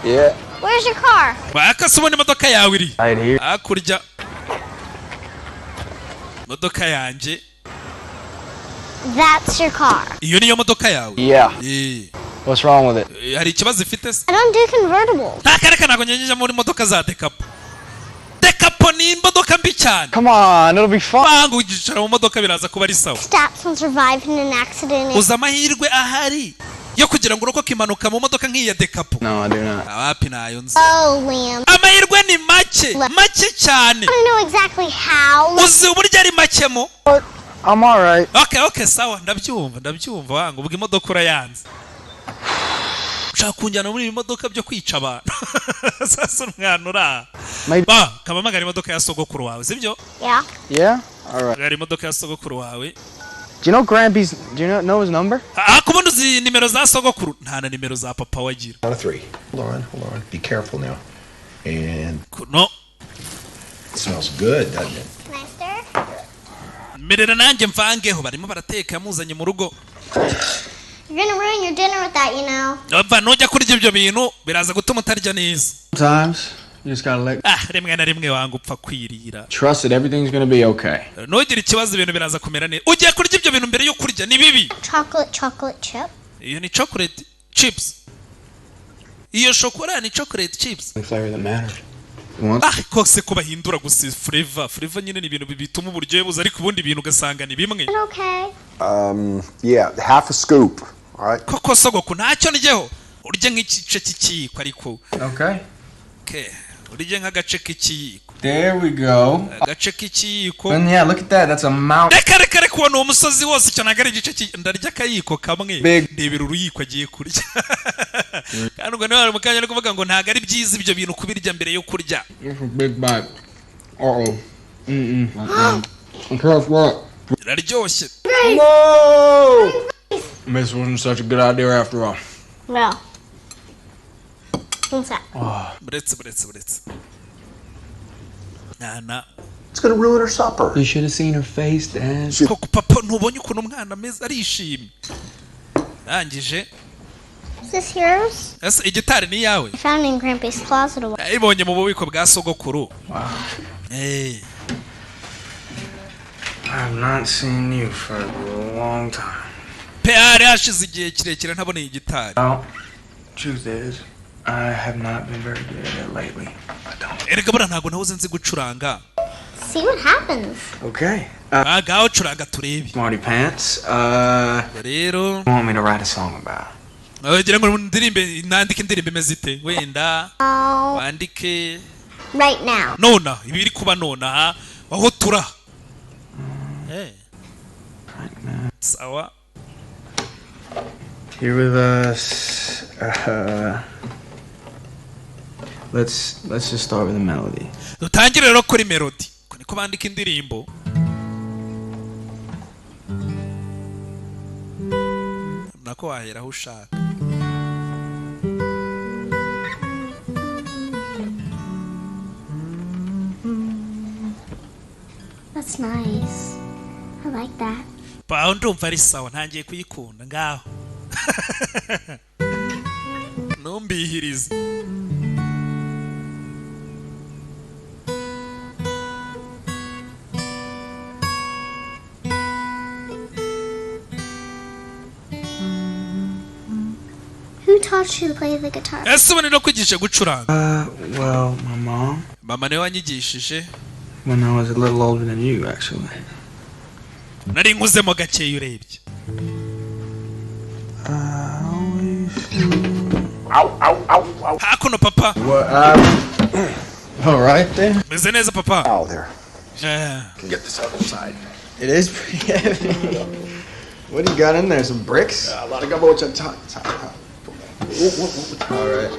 S18: Yeah.
S15: Where's your car?
S1: Bakasubona imodoka yawe iri.
S18: Right here.
S1: Akurya. Modoka yanje.
S15: That's your car.
S1: Iyo niyo modoka yawe.
S18: Yeah. What's wrong with it?
S1: Hari ikibazo ifite se?
S15: I don't do convertible.
S1: Ntakareka nago nyenyeje muri modoka za Decapo. Decapo ni imodoka mbi cyane.
S18: Come on, it'll be fun.
S1: Bangu ugicara mu modoka biraza kuba ari sawa.
S15: Statson survived in an accident.
S1: Uza amahirwe ahari yo kugira ngo urokoke impanuka mu modoka nk'iya Decapo.
S18: No, I do not.
S1: Awapi nayo nzi.
S15: Oh, Liam.
S1: Amahirwe ni make cyane.
S15: I don't know exactly how.
S1: Uzi uburyo ari make mo?
S18: I'm alright.
S1: Okay, sawa ndabyumva wangu ubwo imodoka urayanze. Ushaka kunjyana muri imodoka byo kwica abantu. Sasa umwana ura. Kamamagara imodoka ya sogokuru wawe, sibyo?
S18: Yeah? Alright.
S1: Gari imodoka ya sogokuru wawe.
S18: Do you know Grampy's, do you know his number?
S1: Kubundi uzi nimero za sogokuru? Nta na nimero za papa wagira.
S7: On a 3. Hold on. Be careful now. And
S1: no.
S7: It smells good, doesn't it?
S1: Merera nanjye mvangeho barimo barateka yamuzanye mu rugo.
S15: You're gonna ruin your dinner with that, you know.
S1: Ava nujya kurya ibyo bintu biraza gutuma utarya neza.
S18: Sometimes you just gotta let.
S1: Rimwe na rimwe wangu upfa kwirira.
S18: Trust that everything's gonna be okay.
S1: Nugire ikibazo ibintu biraza kumera neza. Ugiye kurya ibyo bintu mbere yo kurya ni bibi.
S15: Chocolate chip.
S1: Iyo ni chocolate chips. Iyo shokora ni chocolate chips.
S18: The flavor that matters.
S1: Kose ko bahindura gusa flavor nyine ni ibintu bituma uburyohe buza ariko ubundi ibintu ugasanga ni bimwe.
S15: Okay.
S12: Yeah, half a scoop. All right.
S1: Koko sogoko ntacyo niryeho. Urye nk'igice cy'ikiyiko ariko.
S18: Okay.
S1: Urye nk'agace k'ikiyiko.
S18: There we go.
S1: Agace k'ikiyiko.
S18: And yeah, look at that. That's a mountain.
S1: Reka kubona uwo musozi wose cyo nagara igice ndarya akayiko kamwe. Ndebera uruyiko agiye kurya. Kandi ngo nawe mukanya no kuvuga ngo ntago ari byiza ibyo bintu kubirya mbere yo kurya.
S18: Big bite. What?
S1: Iraryoshye.
S18: No! This wasn't such a good idea after all.
S15: Well. What's that?
S1: Buretse. Nana.
S7: It's gonna ruin her supper.
S18: You should have seen her face, Dad.
S1: Koko papa ntubonye ukuntu umwana ameze arishimye. Rangije.
S15: Is this yours?
S1: Ese igitari ni yawe?
S15: I found it in Grampy's closet a while.
S1: Ibonye mu bubiko bwa sogokuru.
S18: Wow. I have not seen you for a long time.
S1: Peari hashize igihe kirekire ntaboneye igitari.
S18: Truth is, I have not been very good at it lately.
S1: Erega bura ntago nahoze nzi gucuranga.
S15: See what happens.
S18: Okay.
S1: Gaho curanga turebe.
S18: Smarty Pants.
S1: Rero.
S18: What want me to write a song about?
S1: Gira ngo ndirimbe nandike indirimbo imeze ite? Wenda wandike
S15: right now.
S1: Nona, ibi biri kuba nona aho tura.
S18: Right now.
S1: Sawa.
S18: Here with us. Let's just start with a melody.
S1: Dutangire rero kuri melody. Ko niko bandika indirimbo. Nako wahera aho ushaka.
S15: That's nice. I like that.
S1: Papa ndumva ari sawa ntangiye kuyikunda ngaho. Numbihirize.
S15: Who taught you to play the guitar?
S1: Ese ubone no kwigisha gucuranga?
S18: Well, my mom.
S1: Mama niwe wanyigishije.
S18: When I was a little older than you, actually.
S1: Nari nkuzemo gakeya urebye. Hakuno papa.
S18: All right then.
S1: Meze neza papa.
S12: Out there.
S1: Yeah.
S12: Can get this other side.
S18: It is pretty heavy. What do you got in there? Some bricks?
S12: A lot of gumbo on top.
S18: All right.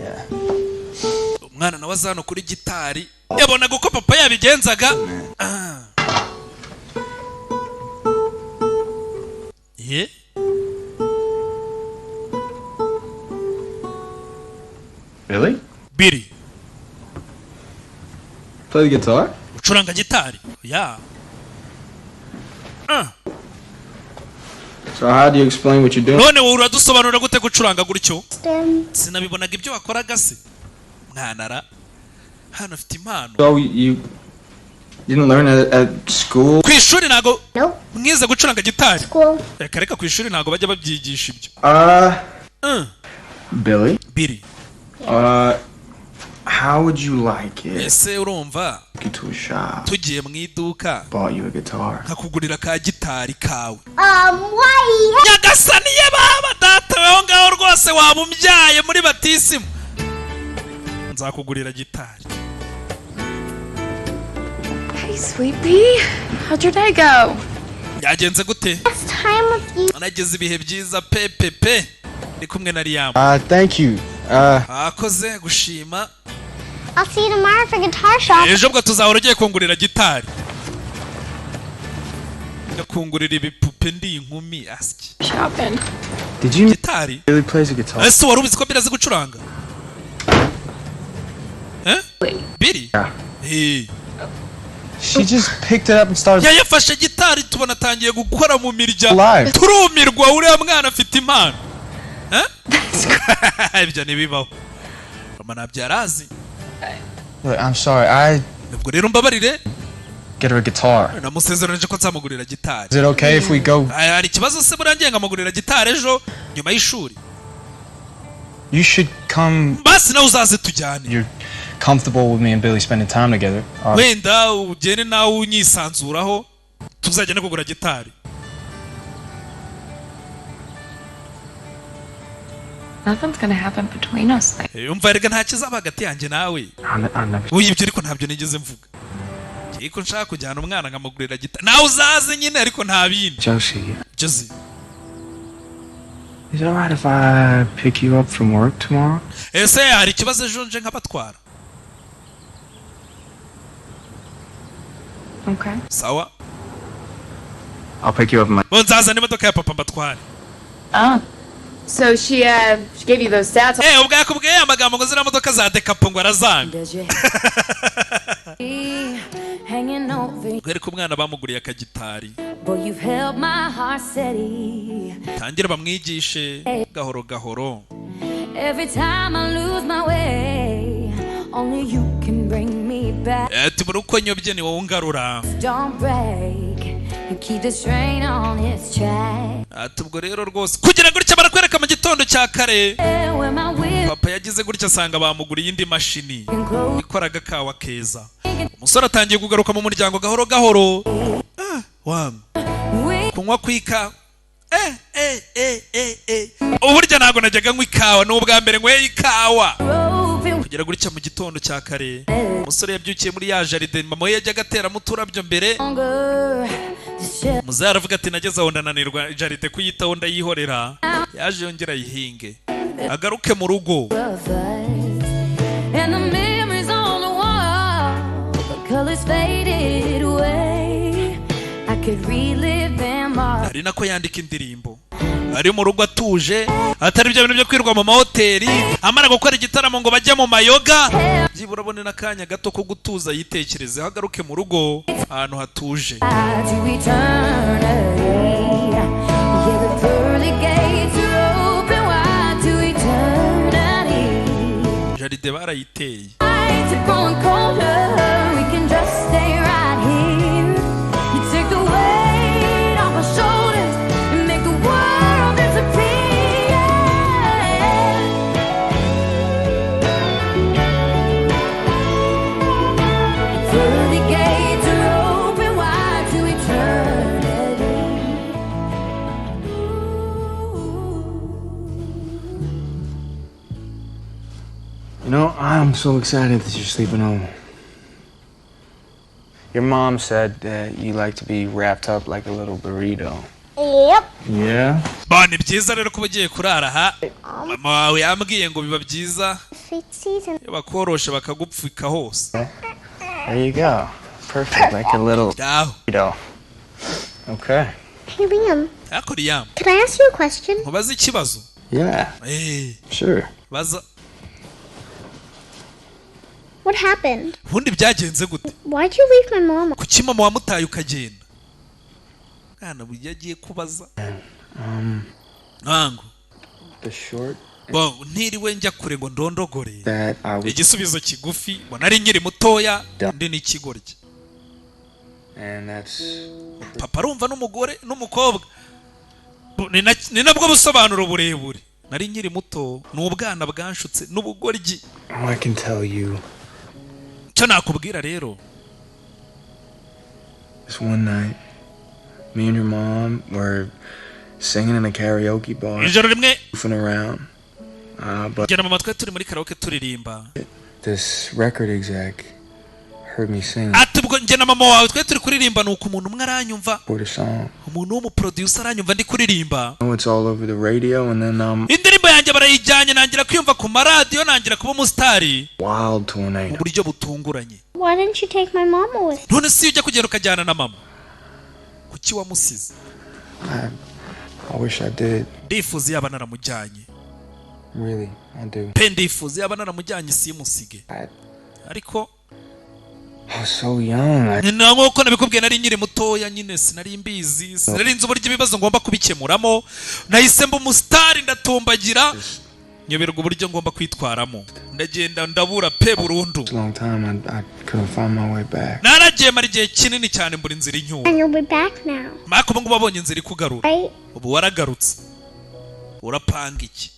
S18: Yeah.
S1: Umwana nawe azano kuri gitari. Yabona guko papa yabigenzaga. Yeah.
S18: Really?
S1: Billy.
S18: Play the guitar?
S1: Ucuranga gitari. Yeah.
S18: So how do you explain what you're doing?
S1: None wowe uradusobanurira gute gucuranga gutyo? Sinabibonaga ibyo wakoraga se. Mwanara. Hano afite impano.
S18: So you didn't learn at school?
S1: Ku ishuri nago
S15: Nope.
S1: mwize gucuranga gitari.
S15: School.
S1: Reka ku ishuri nago bajya babyigisha ibyo.
S18: Billy. How would you like it?
S1: Ese urumva?
S18: Get to a shop.
S1: Tugiye mu iduka.
S18: Bought you a guitar.
S1: Nkakugurira ka gitari kawe.
S15: Why?
S1: Nyagasani ye baba data weho ngaho rwose wabumvyaye muri batisimu. Nzakugurira gitari.
S10: Hey, sweet pea. How'd your day go?
S1: Yagenze gute?
S15: Last time with you.
S1: Nageze ibihe byiza pepepe. Ndi kumwe na Liam.
S18: Thank you.
S1: Akoze gushima.
S15: I'll see you tomorrow for guitar shop.
S1: Ejo bwo tuzahora ugiye kungurira gitari. Ndakungurira ibipupe ndi inkumi aski.
S10: Shopping.
S18: Did you
S1: Gitari?
S18: Billy plays a guitar?
S1: Ese wari ubizi ko birazi gucuranga? Billy?
S18: Yeah.
S1: Hey.
S18: She just picked it up and started.
S1: Yafashe gitari tubona atangiye gukora mu mirya.
S18: Live.
S1: Turumirwa uriya mwana afite impano. Ibyo nibibaho. Mama nabyarazi.
S18: Look, I'm sorry.
S1: Ubwo rero mbabarire.
S18: Get her a guitar.
S1: Namusezeranije ko nzamugurira gitari.
S18: Is it okay if we go?
S1: Hari ikibazo se burangiye ngamugurira gitari ejo nyuma y'ishuri.
S18: You should come.
S1: Basi nawe uzaze tujyane.
S18: You're comfortable with me and Billy spending time together.
S1: Wenda ugene nawe unyisanzuraho tuzajya kugura gitari.
S10: Nothing's gonna happen between us.
S1: Umva rega nta kizaba hagati yanjye nawe. Uyibyo ariko ntabyo nigeze mvuga. Kiko nshaka kujyana umwana ngamugurira gitari. Nawe uzaze nyine ariko nta bindi. Josie.
S18: Is it alright if I pick you up from work tomorrow?
S1: Ese hari ikibazo ejo nje nkabatwara.
S10: Okay.
S1: Sawa.
S18: I'll pick you up in my.
S1: Nzaza n'imodoka ya papa mbatware.
S10: So she gave you those stats.
S1: Ubwo yakubwiye amagambo ngo zira modoka za dekapo ngo arazanga. Ko umwana bamuguriye akagitari. Tangira bamwigishe gahoro gahoro.
S2: Every time I lose my way, only you can bring me back.
S1: Tubura uko nyobye ni wowe ungarura.
S2: Don't break. You keep the strain on its track.
S1: Ubwo rero rwose kugira gutya barakwereka mu gitondo cya kare. Papa yagize gutya asanga bamuguriye indi mashini ikoraga kawa keza. Umusore atangiye kugaruka mu muryango gahoro gahoro. Kunywa kwika. Uburyo ntago najyaga nywa ikawa n'ubwa mbere nkwe ikawa. Kugira gutya mu gitondo cya kare. Umusore yabyukiye muri ya jaride mama we yajyaga atera mu turabyo mbere. Muzara avuga ati nageze aho ndananirwa jaride kuyitaho ndayihorera. Yaje yongera yihinge. Agaruke mu rugo. Ari nako yandika indirimbo. Ari mu rugo atuje, atari byo bintu byo kwirwa mu mahoteli, amara gukora igitaramo ngo bajye mu mayoga. byibura abone n'akanya gato ko gutuza yitekerezeho agaruke mu rugo ahantu hatuje. Jaride barayiteye.
S18: You know, I'm so excited that you're sleeping home. Your mom said that you like to be wrapped up like a little burrito.
S15: Yep.
S18: Yeah?
S1: Bani byiza rero ko bagiye kurara ha. Mama wawe yambwiye ngo biba byiza. Bakorosha bakagupfika hose.
S18: There you go. Perfect, like a little burrito. Okay.
S15: Hey, Liam.
S1: Liam.
S15: Can I ask you a question?
S1: Mubaze ikibazo.
S18: Yeah. Sure.
S1: Baza.
S15: What happened?
S1: Bundi byagenze gute?
S15: Why'd you leave my mom?
S1: Kuki mama wamutaye ukagenda? Kana burya agiye kubaza. Ango.
S18: The short.
S1: Ntiriwe njya kure ngo ndondogore. Igisubizo kigufi, mbona ari nkiri mutoya, ndi n'ikigoryi.
S18: And that's
S1: Papa arumva n'umugore n'umukobwa. Ni nabwo busobanuro burebure. Nari nkiri muto, n'ubwana bwanshutse n'ubugoryi.
S18: I can tell you.
S1: Cyo nakubwira rero.
S18: This one night, me and your mom were singing in a karaoke bar.
S1: Ijoro rimwe.
S18: Goofing around. But
S1: Jana mama twe turi muri karaoke turirimba.
S18: This record exec heard me sing.
S1: Ati bwo nje na mama wawe twe turi kuririmba nuko umuntu umwe aranyumva.
S18: For the song.
S1: Umuntu w'umuproducer aranyumva ndi kuririmba.
S18: Oh, it's all over the radio and then
S1: indirimbo yanjye barayijyanye nangira kwiyumva ku maradiyo nangira kuba umusitari.
S18: Wild tornado.
S1: Mu buryo butunguranye.
S15: Why didn't you take my mama with?
S1: None si ujya kugera ukajyana na mama. Kuki wamusize?
S18: I wish I did.
S1: Ndifuza yaba naramujyanye.
S18: Really, I do.
S1: Pe ndifuza yaba naramujyanye simusige. Ariko
S18: I was so young.
S1: Nkuko nabikubwiye nari nkiri mutoya nyine sinari mbizi. Sinari nzi uburyo ibibazo ngomba kubikemuramo. Nahise mba umusitari ndatumbagira. Nyoberwa uburyo ngomba kwitwaramo. Ndagenda ndabura pe burundu.
S18: Long time I couldn't find my way back.
S1: Naragiye mara igihe kinini cyane mbura inzira inyuma.
S15: And you'll be back now.
S1: Mako ngo babonye inzira ikugarura. Ubu waragarutse. Urapanga iki?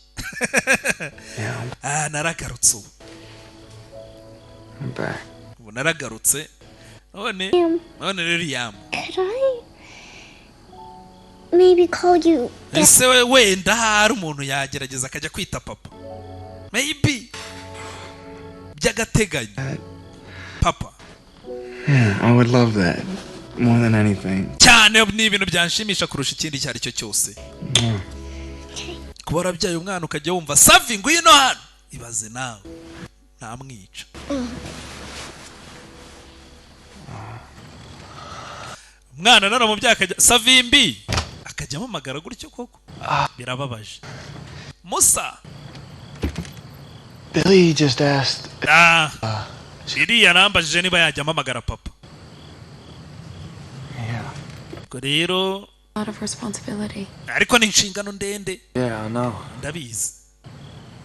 S1: Naragarutse ubu.
S18: I'm back.
S1: Ubu naragarutse. None rero Liam.
S15: Could I maybe call you?
S1: Ese wenda hari umuntu yagerageza akajya kwita papa. Maybe. Byagateganya. Papa.
S18: Yeah, I would love that more than anything.
S1: Cyane ni ibintu byanshimisha kurusha ikindi cyari cyo cyose. Kuba warabyaye umwana ukajya wumva Savi ngwino hano. Ibaze nawe. Ntamwica. Mwana naramubyaye akajya Savimbi. Akajya amamagara gutyo koko. Birababaje. Musa.
S18: Billy just asked.
S1: Shiri yarambajije niba yajya amamagara papa.
S18: Yeah.
S1: Rero
S5: a lot of responsibility.
S1: Ariko ni inshingano ndende.
S18: Yeah, I know.
S1: Ndabizi.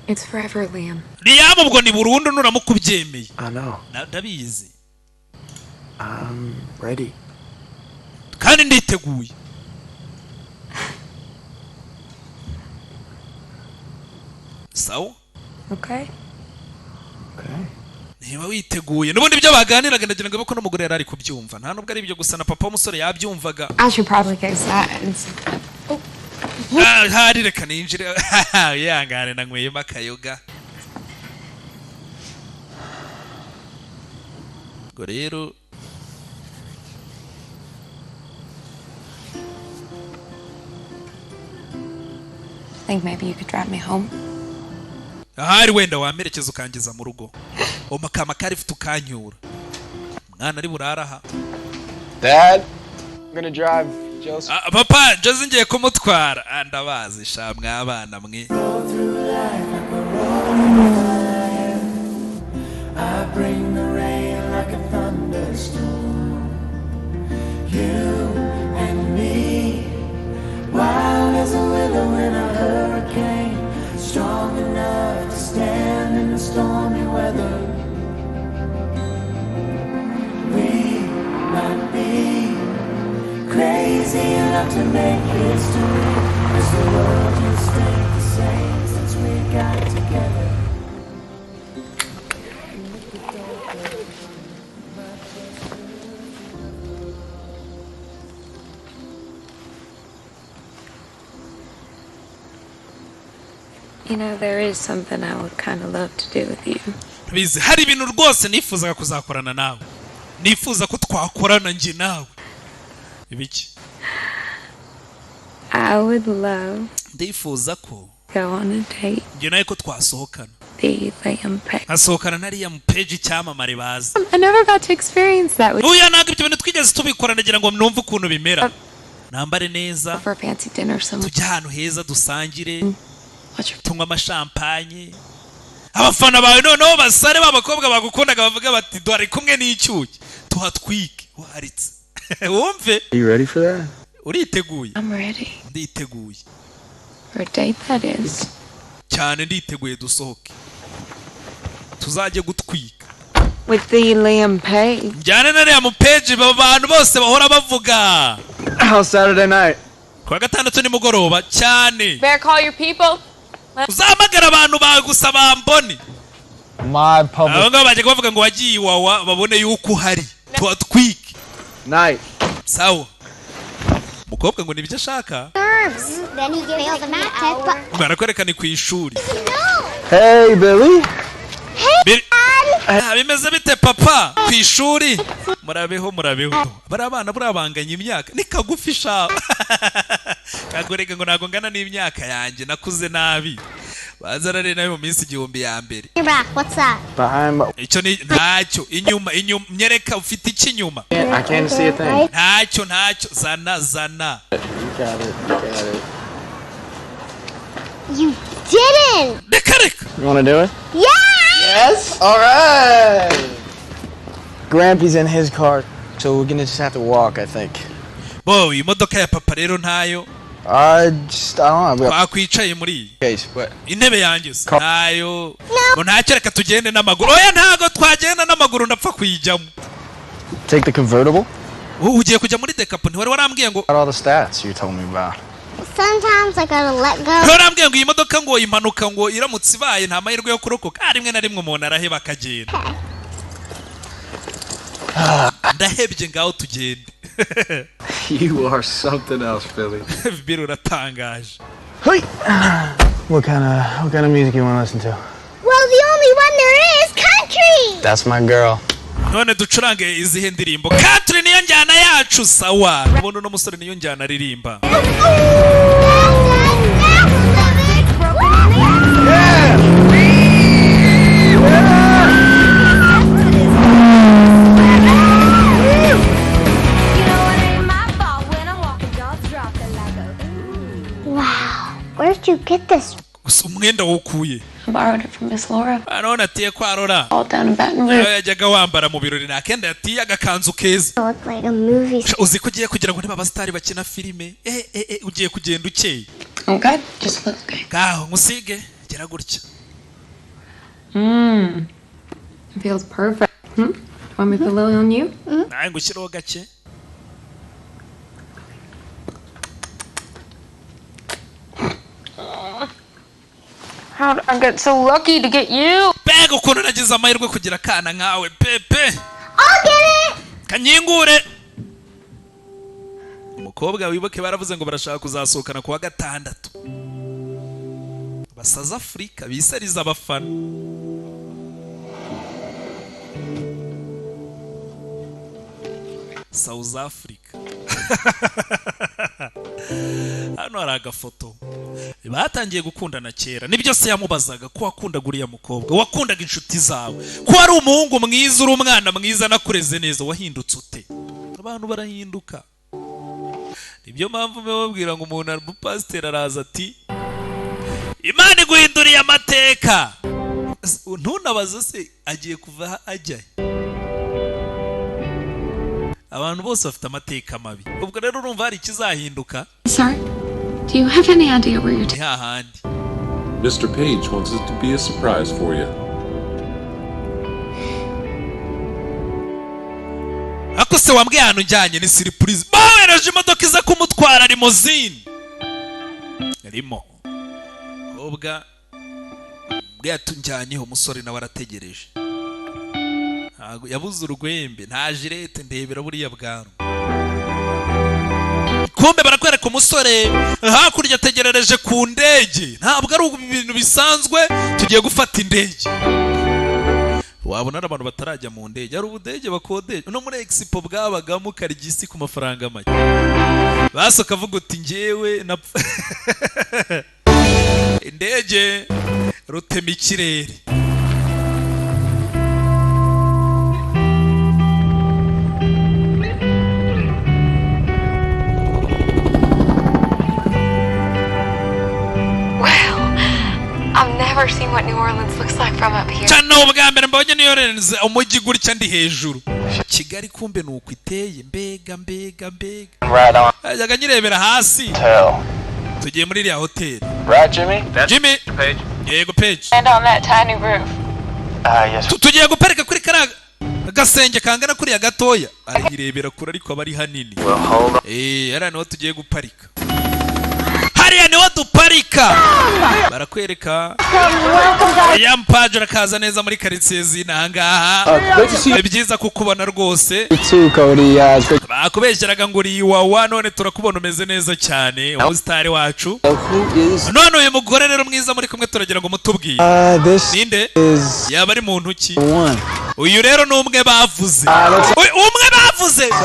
S5: It's forever, Liam.
S1: Liam ubwo ni burundu nuramukubyemeye.
S18: I know.
S1: Ndabizi.
S18: I'm ready.
S1: Kandi nditeguye. Sawa?
S5: Okay.
S1: Niba witeguye nubundi byo baganiraga ndagira ngo bako n'umugore yari ari kubyumva nta nubwo ari ibyo gusa na papa w'umusore yabyumvaga.
S5: I should probably guess that.
S1: Hari reka ninjire yangane nanyweyemo akayoga. Ngo rero
S5: think maybe you could drive me home.
S1: Ahari wenda wamerekeza ukangeza mu rugo. Omakama kari futu kanyura. Mwana ari buraraha.
S13: Dad, I'm gonna drive Joseph.
S1: Papa, Joseph ngiye kumutwara. Ndabazi sha mwabana mwe.
S19: I bring the rain like a thunderstorm. You and me, wild as a willow in a hurricane, strong enough to stand in the stormy weather. We might be crazy enough to make history, 'cause the world just stayed the same since we got together.
S5: You know, there is something I would kind of love to do with you.
S1: bizi hari ibintu rwose nifuzaga kuzakorana nawe, nifuza ko twakorana njye nawe. Ibiki?
S5: I would love
S1: ndifuza ko
S5: go on a date.
S1: njye nawe ko twasohokana,
S5: The Liam Page.
S1: asohokana na Liam Page icyamamare bazi.
S5: I never got to experience that with
S1: uya ntabwo ibyo bintu twigeze tubikora, ndagira ngo numve ukuntu bimera. Nambare neza,
S5: for a fancy dinner somewhere.
S1: tujya ahantu heza dusangire, tunywa amashampanye, abafana bawe noneho basare b'abakobwa bagukundaga bavuga bati dore kumwe n'icyuki tuhatwike waritse. Wumve?
S18: Are you ready for that?
S1: Uriteguye?
S5: I'm ready.
S1: Nditeguye
S5: For a date, that is.
S1: cyane, nditeguye dusohoke tuzajye gutwika
S5: With the Liam Page.
S1: njyane na Liam Page, abantu bose bahora bavuga.
S18: How's Saturday night?
S1: Kuwa gatandatu nimugoroba cyane.
S5: Better call your people.
S1: Uzamagara abantu bawe gusa bambone.
S13: My public.
S1: Abo ngabo bajya bavuga ngo wagiye iwawa babone yuko uhari tuhatwike.
S13: Night.
S1: Sawa. Mukobwa ngo nibyo ashaka.
S15: Then he failed the math test, but
S1: Barakwereka ni ku ishuri.
S13: Hey, Billy.
S1: Bimeze bite papa ku ishuri? Murabeho. Bari abana burabanganya imyaka. Ni kagufi sha. Kagoreka ngo nago ngana n'imyaka yanjye, nakuze nabi. Bazarare nayo mu minsi 1000 ya mbere.
S15: you're back. What's that?
S13: Behind my.
S1: Icyo ni ntacyo. Inyuma nyereka ufite iki inyuma.
S13: I can't see a thing.
S1: Ntacyo zana.
S13: You got it.
S15: You didn't!
S1: Reka.
S13: You want to do it?
S15: Yes!
S13: All right. Grampy's in his car, so we're gonna just have to walk, I think.
S1: Boy, imodoka ya papa rero ntayo.
S13: I don't know.
S1: Twakwicaye muri
S13: Case, what?
S1: intebe yanjye ntayo. Ngo ntacyo, reka tugende n'amaguru. Oya ntago twagenda n'amaguru, ndapfa kuyijyamo.
S13: Take the convertible?
S1: Ugiye kujya muri Decathlon, ntiwari warambwiye ngo
S13: Got all the stats you told me about.
S15: Sometimes I gotta let go.
S1: warambwiye ngo iyi modoka ngo impanuka ngo iramutse ibaye nta mahirwe yo kurokoka. Rimwe na rimwe umuntu araheba akagenda. Ndahebye ngaho tugende.
S17: You are something else, Philly.
S1: Biro uratangaje.
S13: Hey! What kind of music you want to listen to?
S15: Well, the only one there is country!
S13: That's my girl.
S1: None ducurange izihe ndirimbo. Country niyo njyana yacu sawa. Ubundi no musore niyo njyana aririmba.
S15: Wow, where'd you get this?
S1: Gusa umwenda wukuye.
S5: I borrowed it from Miss Laura.
S1: None atiye kwa Rora.
S5: All down in Baton Rouge.
S1: Yajyaga wambara mu birori nakenda yatiye agakanzu keza.
S15: Look like a movie.
S1: Uzi ko ugiye kugira ngo niba abasitari bakina filime. Ugiye kugenda ukeye.
S5: I'm good. Just look good.
S1: Gaho musige gera gutya.
S5: It feels perfect. Want me to put Lily on you?
S1: Naye ngushyiraho gake.
S5: How did I get so lucky to get you?
S1: Bega ukuntu nagize amahirwe kugira kana nkawe pepe.
S15: I'll get it!
S1: Kanyingure. Umukobwa wibuke baravuze ngo barashaka kuzasohokana kuwa gatandatu. Basaza Afrika bisariza abafana. South Africa. Hano hari agafoto. Batangiye gukundana kera. Nibyo se yamubazaga ko wakundaga uriya mukobwa, wakundaga inshuti zawe. Ko ari umuhungu mwiza, uri umwana mwiza nakureze neza, wahindutse ute? Abantu barahinduka. Nibyo mpamvu bababwira ngo umuntu ari pastor araza ati Imana iguhinduriye amateka. ntunabaze se agiye kuva ajya abantu bose bafite amateka mabi ubwo rero urumva hari ikizahinduka.
S5: Sir, do you have any idea where you're
S1: hahandi
S20: Mr. Page wants it to be a surprise for you.
S1: Ako se wambwiye ahantu njyanye ni surprise. Bawereje imodoka iza kumutwara limousine. Rimo. Ubwa bwa tunjyanyeho umusore nawe arategereje. Yabuze urugwembe nta jirete ndebera buriya bwaro. Kumbe barakwereka umusore hakurya ategerereje ku ndege. Ntabwo ari ibintu bisanzwe tugiye gufata indege. Wabona abantu batarajya mu ndege ari ubudege bakodeje no muri Expo bwabagamo karigisi ku mafaranga make. Basoka avuga uti ngewe na indege rutema ikirere.
S5: I've never seen what New Orleans looks like from up here.
S1: Chano bwa mbere mbonye New Orleans umujyi gutya ndi hejuru. Kigali kumbe nuko iteye mbega. Ajyaga nyirebera hasi. Tugiye muri iriya hotel.
S11: Right, Jimmy?
S1: Jimmy.
S11: Page.
S1: Yego Page.
S5: And on that tiny roof.
S11: Yes.
S1: Tugiye guparika kuri kara gasenge kangana kuri ya gatoya. Arirebera kuri ariko bari hanini.
S11: Well, hold on.
S1: Ara niho tugiye guparika. Hariya niho duparika. Barakwereka. Ya mpaje rakaza neza muri quartier z'inangaha. Byiza kukubona rwose. Bakubeshyeraga ngo uri iwawa none turakubona umeze neza cyane umusitari wacu. None uyu mugore rero mwiza muri kumwe turagira ngo mutubwiye. Ninde? Yaba ari muntu ki? Uyu rero ni umwe bavuze.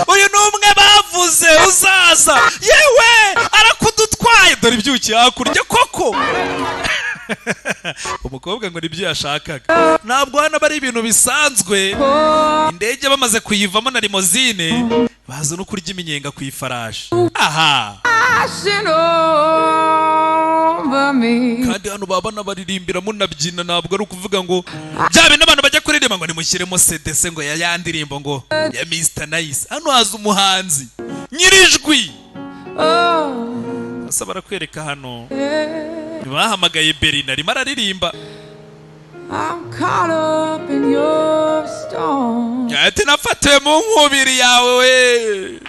S1: Uyu ni umwe bavuze uzaza. Yewe arakudutwaye dore ibyuki hakurya koko. Umukobwa ngo nibyo yashakaga. Ntabwo hano bari ibintu bisanzwe. Indege bamaze kuyivamo na limousine baza no kurya iminyenga ku ifarashi. Aha. Kandi hano babana baririmbira munabyina ntabwo ari ukuvuga ngo byabe n'abantu bajya kuririmba ngo nimushyiremo CD se ngo yandirimbo ngo ya Mr Nice. Hano haza umuhanzi nyirijwi. Asa barakwereka hano. Bahamagaye Berina arimo araririmba. Ati nafatiwe mu nkubiri yawe.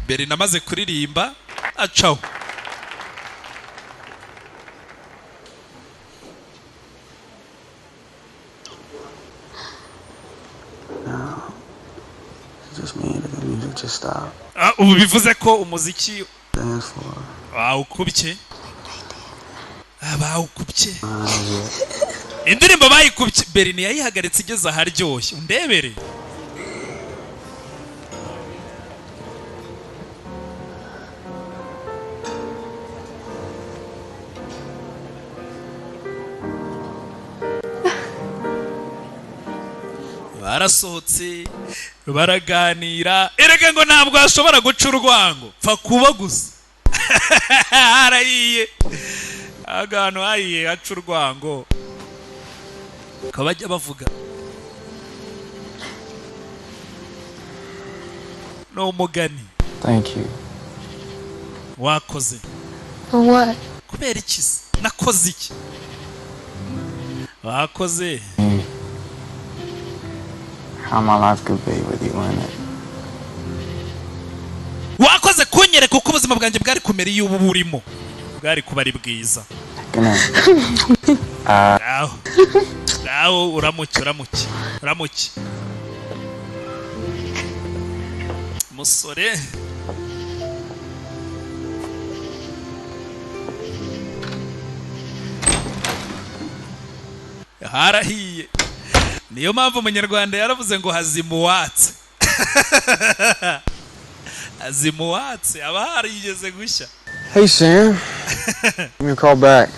S1: Berina amaze kuririmba acaho. Ubu bivuze ko umuziki bawukubye. Bawukubye. Indirimbo bayikubye Berina yayihagaritse igeze aharyoshye. Undebere. Barasohotse baraganira erega ngo ntabwo ashobora guca urwango pfa kuba gusa. Harayiye agantu hayiye haca urwango kabajya bavuga no mugani.
S18: Thank you.
S1: Wakoze.
S5: For what?
S1: Kubera iki? Nakoze iki? Wakoze.
S18: How my life could be with you in it.
S1: Wakoze kunyereka uko ubuzima bwanjye bwari kumera iyo ubu burimo. Bwari kuba ari bwiza. Aho uramuke. Musore. Harahiye. Niyo mpamvu umunyarwanda yaravuze ngo hazimuwatse. Hazimuwatse aba harigeze gushya.
S18: Hey Sam. Give me a call back.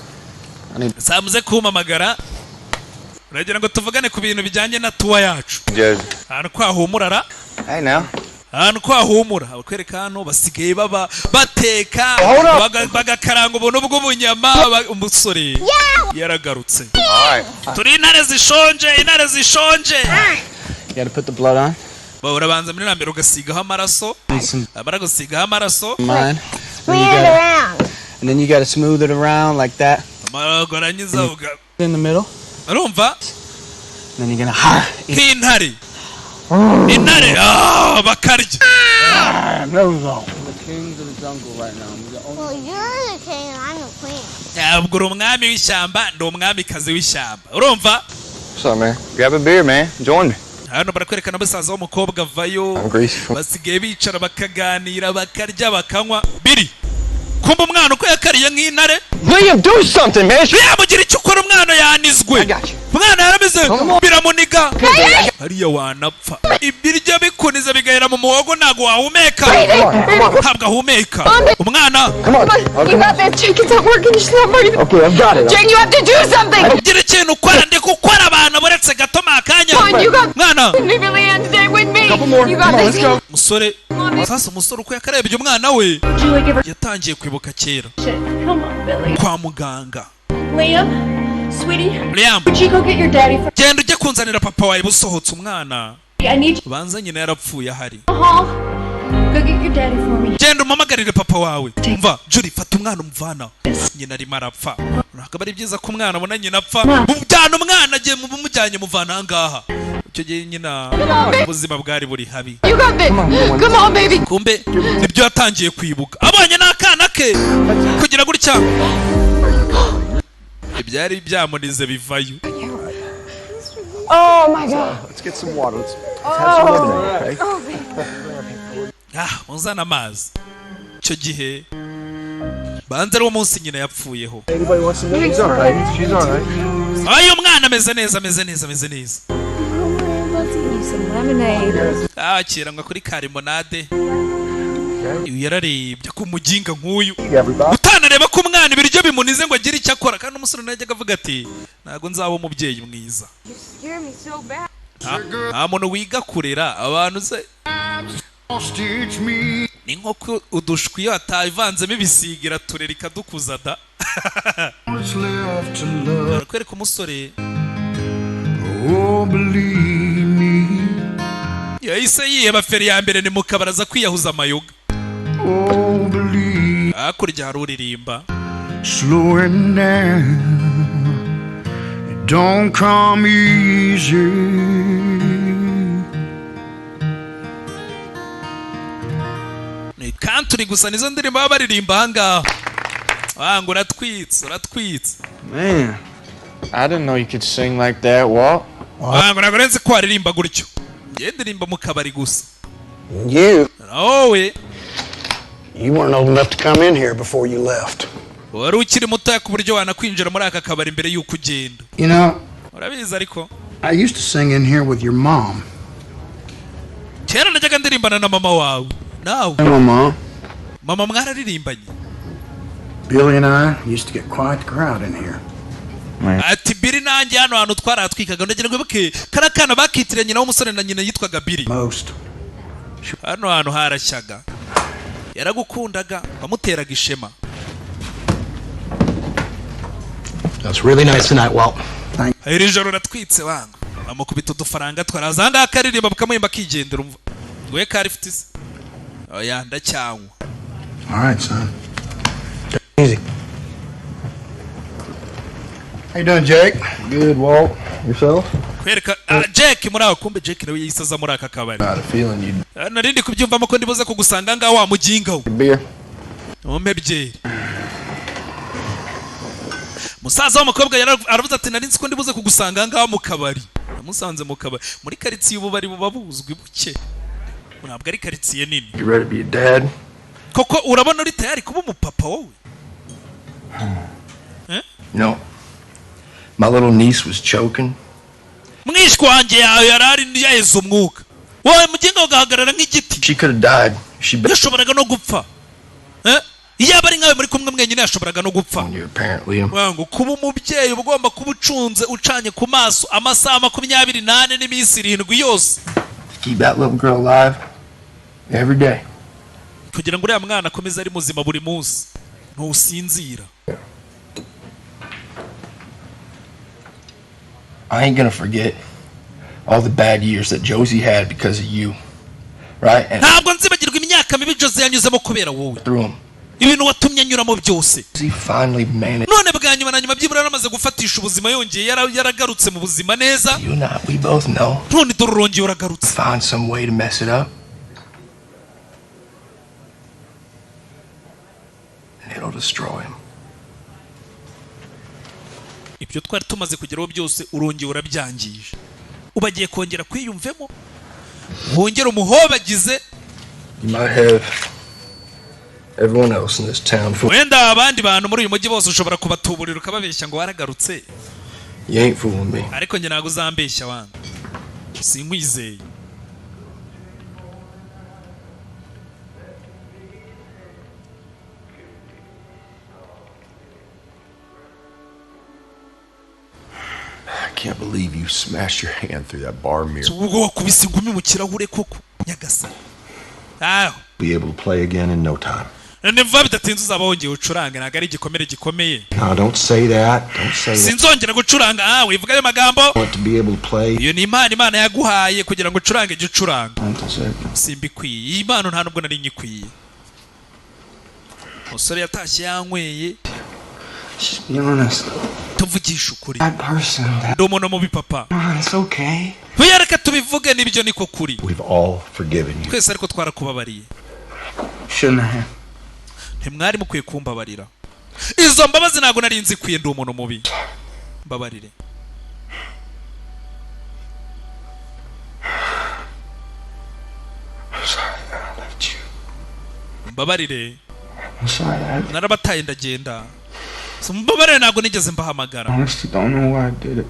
S1: Samuze kumamagara. Uragira ngo tuvugane ku bintu bijyanye na tour yacu.
S18: Good.
S1: Hano kwahumurara.
S18: Hey now.
S1: ahantu ko hahumura bakwereka hano basigaye baba bateka bagakaranga ubuntu bw'ubunyama umusore yaragarutse turi intare zishonje
S13: You gotta put the blood on.
S1: urabanza muri nambere ugasigaho amaraso abara gusigaho amaraso
S13: And then you gotta smooth it around like that. In the middle.
S1: urumva
S13: Then you're gonna
S1: nk'intare bakarya.
S13: There we go. The kings of the jungle right now.
S15: Well, you're the king and I'm the queen.
S1: ntabwo uri umwami w'ishyamba ndi umwamikazi w'ishyamba urumva.
S18: What's up, man? Grab a beer, man. Join me.
S1: hano barakwerekana musaza w'umukobwa avayo basigaye bicara bakaganira bakarya bakanywa biri kumba umwana uko yakariye nk'intare.
S18: Liam, do something, man.
S1: yamugira icyo ukora umwana yanizwe umwana yarameze biramuniga hariya wanapfa ibiryo bikuniza bigahera mu muhogo ntabwo wahumeka ntabwo ahumeka umwana.
S2: You got this, Jake. It's not working. It's not working.
S18: Okay, I've got it.
S2: Jake, you have to do something.
S1: gira ikintu ukora ndi gukora abantu buretse gato makanya mwana. You got this. musore sasa umusore uko yakarebye umwana we yatangiye kwibuka kera kwa muganga.
S6: Liam, sweetie,
S1: Liam,
S6: would you go get your daddy for
S1: genda ujye kunzanira papa wawe busohotse umwana.
S6: I need you.
S1: Banza nyina yarapfuye ahari.
S6: Go get your daddy for me.
S1: Genda umamagarire papa wawe. Umva, Julie, fata umwana umuvana. Nyina arimo arapfa. Ntabwo ari byiza ko umwana abona nyina apfa. Mujyana umwana agiye mumujyanye muvana ahangaha. Icyo gihe nyina ubuzima bwari buri habi.
S2: You got this. Come on, baby.
S1: Kumbe nibyo yatangiye kwibuka. Abonye n'akana ke kugira gutya. Ibyari byamunize bivayo.
S2: Oh my God.
S12: Let's get some water. Let's have some lemonade, okay?
S1: Uzana amazi. Icyo gihe banze ari umunsi nyina yapfuyeho.
S12: Anybody wants some lemonade? She's all right. She's all right.
S1: Ayo mwana ameze neza. Akira ngo kuri karimonade. Uyu yararebye ko umuginga nk'uyu utanareba ko umwana ibiryo bimunize ngo agire icyo akora kandi umusore najyaga avuga ati ntago nzaba umubyeyi mwiza. nta muntu wiga kurera abantu se ni nk'uko udushwi iyo atavanzemo ibisigira turera ikadukuza da. barakwereka umusore yahise yiheba feri ya mbere ni mu kabaraza kwiyahuza amayoga. hakurya hari uririmba
S19: slowing down, it don't come easy.
S1: ni country gusa nizo ndirimbo baba baririmba ahangaha. wangu uratwitse.
S13: Man, I didn't know you could sing like that, Walt.
S1: wangu ntabwo renze ko waririmba gutyo. njye ndirimba mu kabari gusa.
S21: You weren't old enough to come in here before you left.
S1: wari ukiri mutoya ku buryo wanakwinjira muri aka kabari mbere y'uko ugenda.
S21: You know,
S1: urabizi ariko
S21: I used to sing in here with your mom.
S1: kera najyaga ndirimbana na mama wawe. nawe mama mwararirimbanye.
S21: Billy and I used to get quite the crowd in here.
S1: ati Billy nanjye hano hantu twaratwikaga ndagira ngo ibuke kara kana bakitiranye nyina w'umusore na nyina yitwaga Billy. hano hantu harashyaga. yaragukundaga wamuteraga ishema.
S21: That's really nice tonight, Walt.
S1: iri joro ratwitse wangu. amukubita udufaranga twaraza ahangaha akaririmba bukamuhemba akigendera. umva ngoye kari fite se. oya ndacyanywa.
S21: All right, son. Easy. How you doing, Jake?
S12: Good, Walt. Yourself?
S1: kwereka Jake muri aho. kumbe Jake nawe yisaza muri aka kabari.
S12: Not a feeling you.
S1: narindi kubyumvamo ko ndibuze kugusanga ngaho wa muginga we.
S12: Beer.
S1: umpe byeri. musaza w'umukobwa aravuze ati nari nzi ko ndibuze kugusanga ngaho mu kabari. namusanze mu kabari muri karitsiye ubu bari bubuzwi buke. ntabwo ari karitsiye nini.
S17: You ready to be a dad?
S1: koko urabona uri tayari kuba umupapa wowe?
S17: You know, my little niece was choking.
S1: mwishwa wanjye yawe yarari yaheze umwuka. wowe muginga ugahagarara nk'igiti.
S17: She could have died.
S1: yashoboraga no gupfa. iyo aba ari nkawe muri kumwe mwenyine yashoboraga no gupfa. wangu kuba umubyeyi uba ugomba kuba ucunze ucanye ku maso amasaha 28 n'iminsi 7 yose.
S17: Keep that little girl alive.
S21: Every day.
S1: kugira ngo uriya mwana akomeze ari muzima buri munsi ntusinzira.
S17: I ain't gonna forget all the bad years that Josie had because of you, right? And
S1: ntabwo nzibagirwa imyaka mibi Jose yanyuzemo kubera wowe.
S17: through him.
S1: Ibintu watumye anyuramo byose.
S17: He finally managed.
S1: None bwa nyuma na nyuma byibura yaramaze gufatisha ubuzima yongeye yaragarutse mu buzima neza.
S17: You and I, we both know.
S1: None dorongeye uragarutse.
S17: Find some way to mess it up. And it'll destroy him.
S1: Ibyo twari tumaze kugeraho byose urongeye urabyangije. Ubagiye kongera kwiyumvemo. Wongera umuhobagize.
S17: You might have everyone else in this town for.
S1: Wenda abandi bantu muri uyu mujyi bose ushobora kubatuburira ukababeshya ngo waragarutse.
S17: You ain't fooling me.
S1: Ariko njye ntago uzambeshya wangu. Sinkwizeye.
S7: I can't believe you smashed your hand through that bar mirror.
S1: Ubwo wakubise ingumi mu kirahure koko nyagasa.
S7: Be able to play again in no time.
S1: Niva bidatinze uzaba wongeye ucuranga ntago ari igikomere gikomeye.
S7: No, don't say that. Don't say that.
S1: Sinzongera gucuranga wivuga ayo magambo.
S7: I want to be able to play.
S1: Iyo ni Imana yaguhaye kugira ngo ucurange gicuranga. Simbikwiye. Iyi Imana nta nubwo nari nyikwiye. Musore yatashye yanyweye.
S21: Just be honest.
S1: Tuvugisha ukuri.
S21: That person.
S1: Ndi umuntu mubi papa.
S21: It's okay.
S1: Tuyareka tubivuge nibyo niko kuri.
S7: We've all forgiven you.
S1: Twese ariko twarakubabariye.
S21: Shouldn't have.
S1: Ntimwari mukwiye kumbabarira. Izo mbabazi ntago nari nzi kwiye ndi umuntu mubi. Mbabarire. Mbabarire. Narabataye ndagenda. Mbabarire ntago nigeze mbahamagara.
S21: Honestly, don't know why I did it.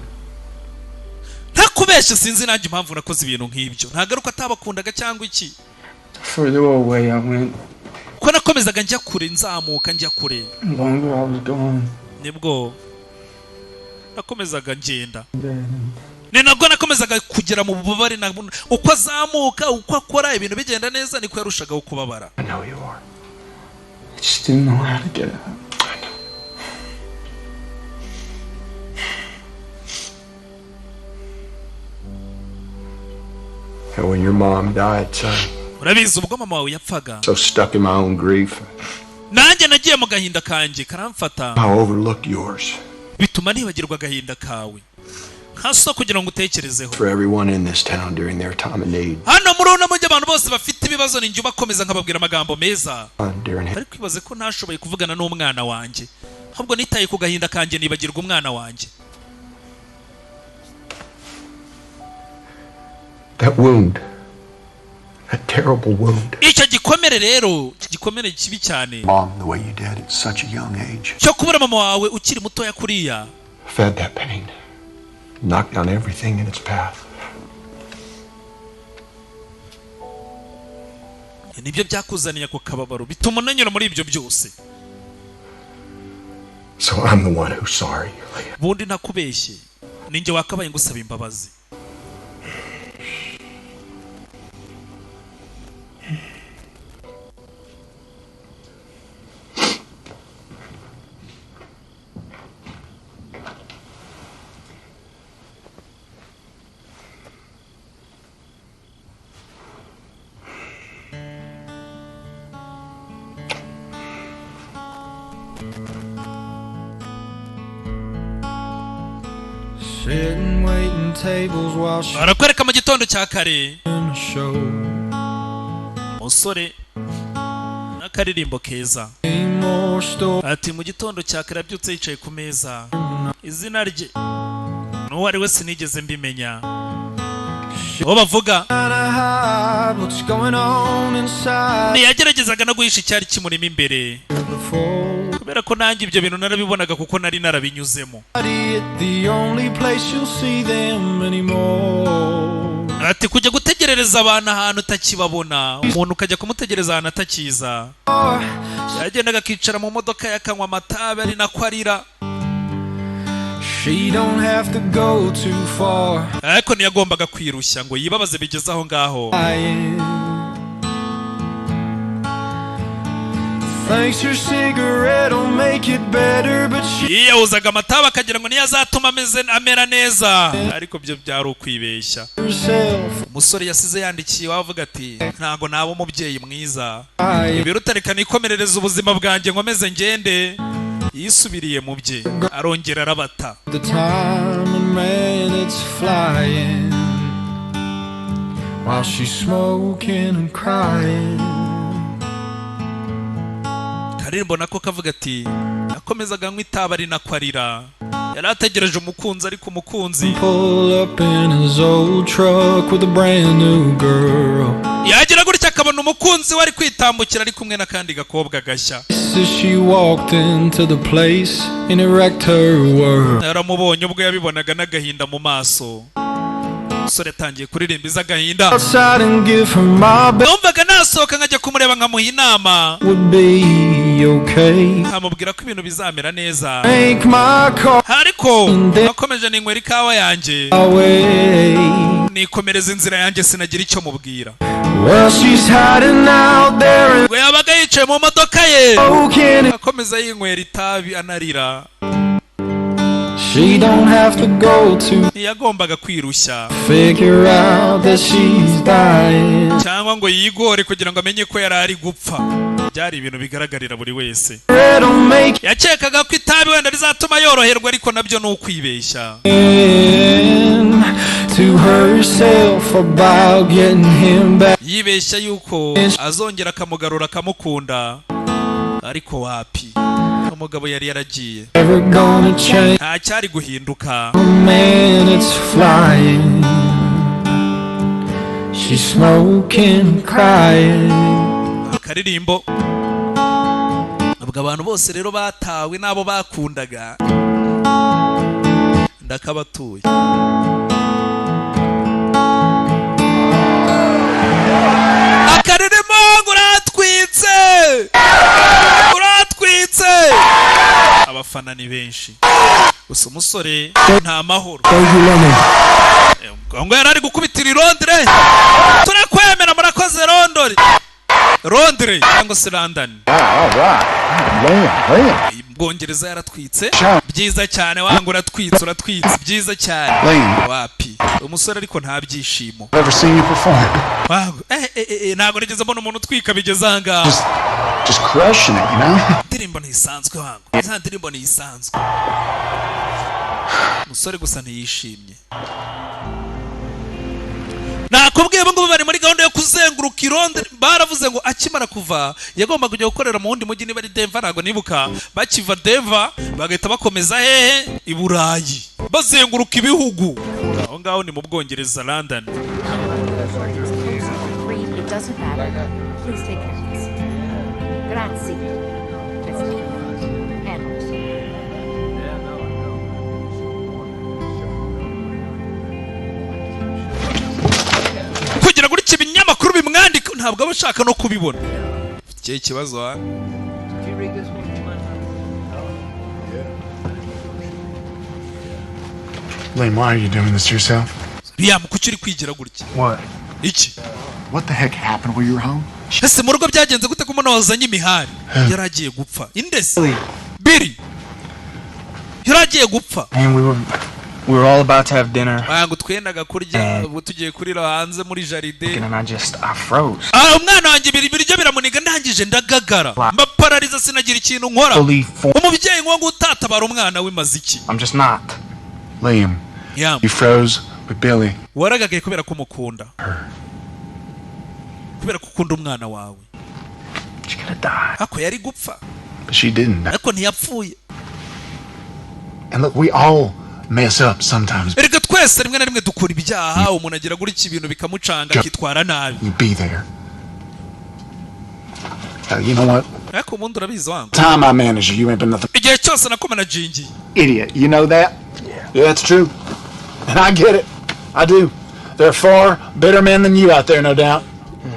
S1: Ntakubeshye sinzi nanjye impamvu nakoze ibintu nk'ibyo. Ntagaruka atabakundaga cyangwa iki.
S21: Further away I went.
S1: Ko nakomezaga njya kure nzamuka njya kure.
S21: Longer I was gone.
S1: Nibwo nakomezaga ngenda. Ni nabwo nakomezaga kugera mu bubabare uko azamuka uko akora ibintu bigenda neza niko yarushagaho kubabara.
S21: I know you are. I just didn't know how to get out.
S7: And when your mom died, son,
S1: urabizi ubwo mama wawe yapfaga.
S7: So stuck in my own grief.
S1: Nanjye nagiye mu gahinda kanjye karamfata.
S7: I overlooked yours.
S1: Bituma nibagirwa agahinda kawe. Haso kugira ngo utekerezeho.
S7: For everyone in this town during their time of need.
S1: Hano muri uno mujyi abantu bose bafite ibibazo ninjye bakomeza nkababwira amagambo meza. Ariko ibaze ko ntashoboye kuvugana n'umwana wanjye. Ahubwo nitaye ku gahinda kanjye nibagirwa umwana wanjye.
S7: That wound. That terrible wound.
S1: Icyo gikomere rero, gikomere kibi cyane.
S7: Mom, the way you did at such a young age.
S1: Cyo kubura mama wawe ukiri muto yakuriya.
S7: Fed that pain. Knocked down everything in its path.
S1: Nibyo byakuzaniye ku kababaro bituma unanyura muri ibyo byose.
S7: So I'm the one who's sorry.
S1: Bundi nakubeshye. Ninjye wakabaye ngusaba imbabazi.
S8: Sitting waiting tables while she
S1: barakwereka mu gitondo cya kare musore n'akaririmbo keza ati mu gitondo cya kare abyutse yicaye ku meza izina rye n'uwo ari we sinigeze mbimenya uwo bavuga ntiyageragezaga no guhisha icyari kimurimo imbere kubera ko nanjye ibyo bintu narabibonaga kuko nari narabinyuzemo. Ati kujya gutegerereza abantu ahantu utakibabona umuntu ukajya kumutegereza ahantu atakiza. Yagendaga akicara mu modoka yakanywa amatabi ari nako arira. Ariko ntiyagombaga kwirushya ngo yibabaze bigeze aho ngaho.
S8: Thinks her cigarette will make it better, but she
S1: yawuzaga amatabi akagira ngo niyo azatuma amera neza, ariko byo byari ukwibeshya. Umusore yasize yandikiye wavuga ati ntago naba umubyeyi mwiza, ibirutareka nikomerereza ubuzima bwanjye nkomeze ngende. Yisubiriye mu bye arongera arabata.
S8: the time and man it's flying while she's smoking and crying.
S1: Karimbo nako kavuga ati yakomezaga anywa itabi ari nako arira. Yari ategereje umukunzi, ariko umukunzi
S8: Pull up in his old truck with a brand new girl.
S1: yagira gutya akabona umukunzi wari kwitambukira ari kumwe n'akandi gakobwa gashya.
S8: As she walked into the place and it wrecked her world.
S1: Yaramubonye ubwo yabibonaga n'agahinda mu maso. Umusore atangiye kuririmba iz'agahinda.
S8: Outside and give her my best.
S1: Numvaga nasohoka nkajya kumureba nkamuha inama.
S8: Would be okay.
S1: Nkamubwira ko ibintu bizamera neza.
S8: Make my call.
S1: Ariko nakomeje ninywera ikawa yanjye.
S8: Away.
S1: Nikomereza inzira yanjye sinagira icyo mubwira.
S8: Well, she's hiding out there.
S1: We yabaga yicaye mu modoka ye.
S8: Okay.
S1: Akomeza yinywera itabi anarira.
S8: She don't have to go to
S1: Ntiyagombaga kwirushya
S8: figure out that she's dying.
S1: cyangwa ngo yigore kugira ngo amenye ko yari ari gupfa. Byari ibintu bigaragarira buri wese. Yakekaga ko itabi wenda rizatuma yoroherwa, ariko nabyo ni ukwibeshya.
S8: To herself about getting him back.
S1: Yibeshya yuko azongera akamugarura akamukunda, ariko wapi, umugabo yari yaragiye. Nta cyari guhinduka.
S8: Man, it's flying. She's smoking, crying.
S1: Akaririmbo. Ubwo abantu bose rero batawe n'abo bakundaga ndakabatuye. Akareremo uratwitse. Abafana ni benshi. Gusa umusore nta mahoro. Ngo yari ari gukubitira i Londres. Turakwemera murakoze Londres cyangwa se London. Bwongereza yaratwitse. Byiza cyane wangu uratwitse byiza cyane. Wapi umusore ariko nta byishimo. Wangu ntago nigeze mbona umuntu utwika bigeze aha.
S21: Just crushing it, you know?
S1: Ndirimbo ntisanzwe wangu. Nta ndirimbo ntisanzwe. Umusore gusa ntiyishimye. Nakubwiye ngo bari muri gahunda yo kuzenguruka i Londres. Baravuze ngo akimara kuva yagomba kujya gukorera mu wundi mujyi niba ari Denver, ntago nibuka. Bakiva Denver bagahita bakomeza hehe i Burayi bazenguruka ibihugu. Aho ngaho ni mu Bwongereza, London.
S14: It doesn't matter. Please take care of this. Grazie.
S1: Kugira ngo iki binyamakuru bimwandika ntabwo aba ashaka no kubibona. Iki kibazo ha.
S21: Lane, why are you doing this to yourself?
S1: Liam, kuki uri kwigira gutya?
S21: What?
S1: Iki?
S21: What the heck happened while you were home?
S1: Ese mu rugo byagenze gute ko umuntu wazanye imihari? Yaragiye gupfa. Indesi? Billy. Yaragiye gupfa.
S18: And we were all about to have dinner.
S1: Ngo twendaga kurya, ubu tugiye kurira hanze muri jaride.
S18: And I froze.
S1: Umwana wanjye ibiryo biramuniga ndangije ndagagara. Mbaparariza sinagira ikintu nkora. Umubyeyi ngo utatabara umwana w'imaziki.
S18: I'm just not.
S21: Liam.
S1: Yeah.
S21: You froze with Billy.
S1: Waragagaye kubera ko mukunda. Kubera ko ukunda umwana wawe.
S21: She could have died.
S1: Ako yari gupfa.
S21: But she didn't.
S1: Ariko ntiyapfuye.
S21: And look, we all mess up sometimes.
S1: Erega twese rimwe na rimwe dukora ibyaha, umuntu agira guri ibintu bikamucanga kitwara nabi.
S21: You be there. You know what?
S1: Ariko umuntu urabizi wangu.
S21: Time I manage you ain't been nothing.
S1: Igihe cyose nakomanajingi.
S21: Idiot. You know that? Yeah, that's true. And I get it. I do. There are far better men than you out there, no doubt.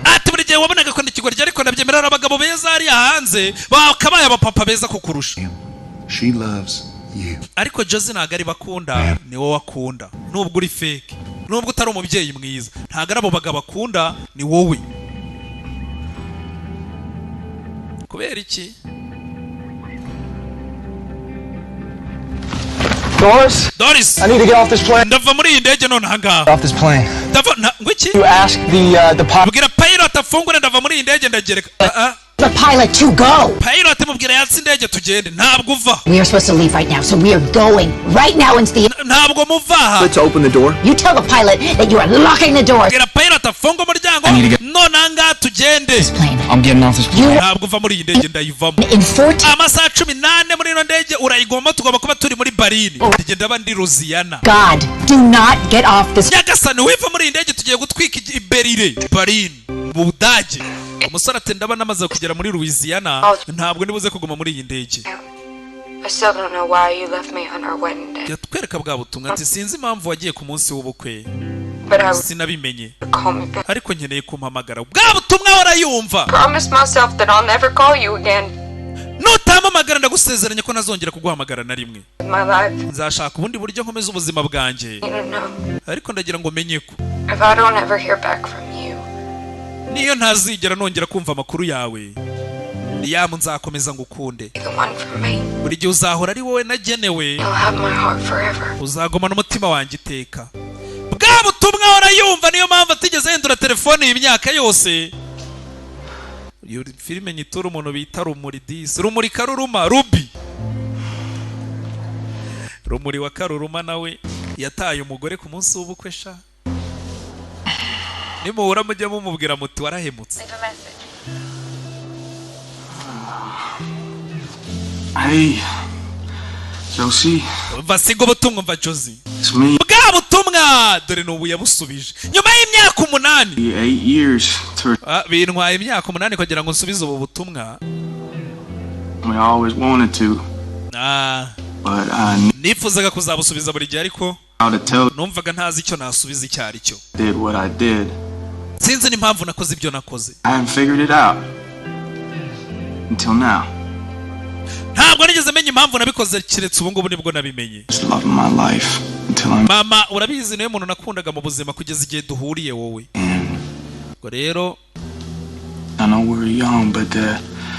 S1: Ati buri gihe wabonaga ko ndikigorya ariko nabyemera abagabo beza ari hanze bakabaye abapapa beza kukurusha.
S21: She loves you.
S1: Ariko Josie ntago ari bakunda, ni wowe akunda. Nubwo uri fake, nubwo utari umubyeyi mwiza, ntago ari abo bagabo akunda, ni wowe. kubera iki? Doris,
S13: I need to get off this plane.
S1: Ndava muri iyi ndege none aha.
S13: Off this plane.
S1: Ngwiki?
S13: You ask the pilot.
S1: Bwira pilot afungure ndava muri iyi ndege ndagereka.
S16: The pilot to go.
S1: Pilot mubwira yatsi ndege tugende ntabwo uva.
S16: We are supposed to leave right now, so we are going right now into the.
S1: Ntabwo muva.
S17: Let's open the door.
S16: You tell the pilot that you are locking the door.
S1: Bwira pilot afunga umuryango. None anga tugende.
S13: I'm getting off this plane.
S1: Ntabwo uva muri iyi ndege ndayivamo. Amasaha 18 muri ino ndege urayigomba tugomba kuba turi muri Berlin. Tugenda bandi Louisiana.
S16: God, do not get off this.
S1: Nyagasani wiva muri iyi ndege tugiye gutwika Berlin mu Budage. Umusore ati ndaba namaze kugera muri Louisiana ntabwo nibuze kuguma muri iyi ndege.
S5: I still don't know why you left me on our wedding day.
S1: Yatwereka bwa butumwa ati sinzi impamvu wagiye ku munsi w'ubukwe. Sinabimenye. Ariko nkeneye kumpamagara. Bwa butumwa warayumva.
S5: Promise myself that I'll never call you again.
S1: Nutamamagara ndagusezeranya ko nazongera kuguhamagara na rimwe.
S5: My life.
S1: Nzashaka ubundi buryo nkomeza ubuzima bwanjye. Ariko ndagira ngo menye ko
S5: if I don't ever hear back from you,
S1: niyo ntazigera nongera kumva amakuru yawe, Liam nzakomeza ngukunde. Buri gihe uzahora ari wowe nagenewe. Uzagumana umutima wanjye iteka. Bwa butumwa warayumva niyo mpamvu atigeze yendura telefone y'imyaka yose. Iyo filime nyitura umuntu bita Rumuri disi. Rumuri Karuruma, Ruby. Rumuri wa Karuruma nawe yataye umugore ku munsi w'ubukwe sha. Nimuhura mujye mumubwira muti warahemutse.
S18: Hey, Josie.
S1: Vasigo butumwa mva Josie.
S18: It's me.
S1: Bwa butumwa dore nubu yabusubije. Nyuma y'imyaka 8.
S18: 8 years.
S1: Bintwaye imyaka 8 kugira ngo nsubize ubu butumwa.
S18: We always wanted to. But
S1: nifuzaga kuzabusubiza buri gihe ariko numvaga ntazi icyo nasubiza icyo ari cyo.
S18: Did what I did.
S1: Sinzi n'impamvu nakoze ibyo nakoze.
S18: I haven't figured it out until now.
S1: Ntabwo nigeze menya impamvu nabikoze kiretse ubu ngubu nibwo nabimenye. Mama urabizi niwe muntu nakundaga mu buzima kugeza igihe duhuriye wowe. Ngo rero
S18: I know we're young but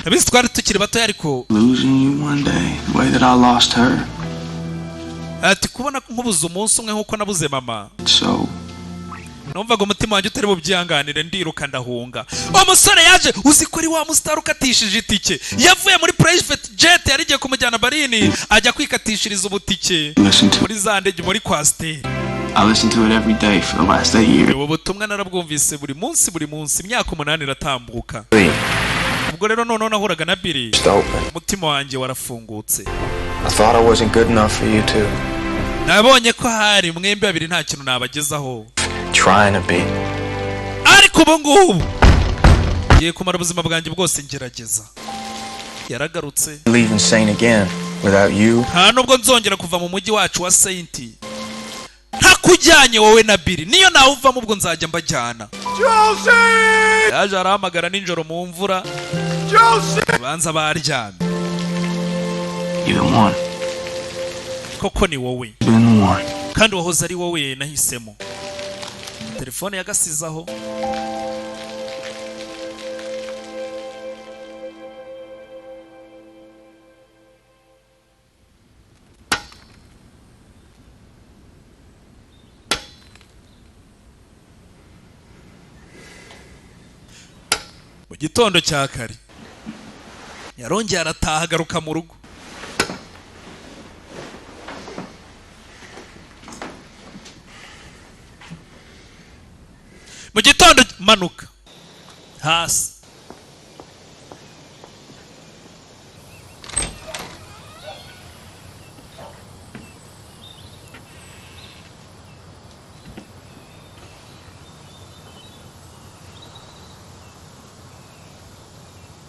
S1: Nabizi twari tukiri bato ariko
S18: losing you one day the way that I lost her.
S1: Ati kubona nkubuze umunsi umwe nkuko nabuze mama.
S18: So
S1: numvaga umutima wanjye utari bubyihanganire ndiruka ndahunga. Umusore yaje uzi ko ari wa mustar ukatishije itike. Yavuye muri private jet yarigiye kumujyana Barini ajya kwikatishiriza ubutike muri za ndege muri Coaster.
S18: I listen to it every day for the last 8 years.
S1: Ubu butumwa narabwumvise buri munsi imyaka 8 iratambuka. Ubwo rero none nahuraga na Billy. Umutima wanjye warafungutse.
S17: I thought I wasn't good enough for you too.
S1: Nabonye ko hari mwembe babiri nta kintu nabagezaho.
S17: Trying to be.
S1: Ariko ubu ngubu ngiye kumara ubuzima bwanjye bwose ngerageza. Yaragarutse.
S17: Leaving Saint again without you.
S1: Nta nubwo nzongera kuva mu mujyi wacu wa Saint. Ntakujyanye wowe na Billy. Niyo nawe uvamo ubwo nzajya mbajyana.
S19: Josie!
S1: Yaje arahamagara ninjoro mu mvura.
S19: Josie!
S1: Banza baryamye.
S18: You the one.
S1: Koko ni wowe.
S18: Been the one.
S1: Kandi wahoze ari wowe nahisemo. Telefone yagasizaho. Mu gitondo cya kare yarongeye arataha agaruka mu rugo. Mu gitondo manuka hasi.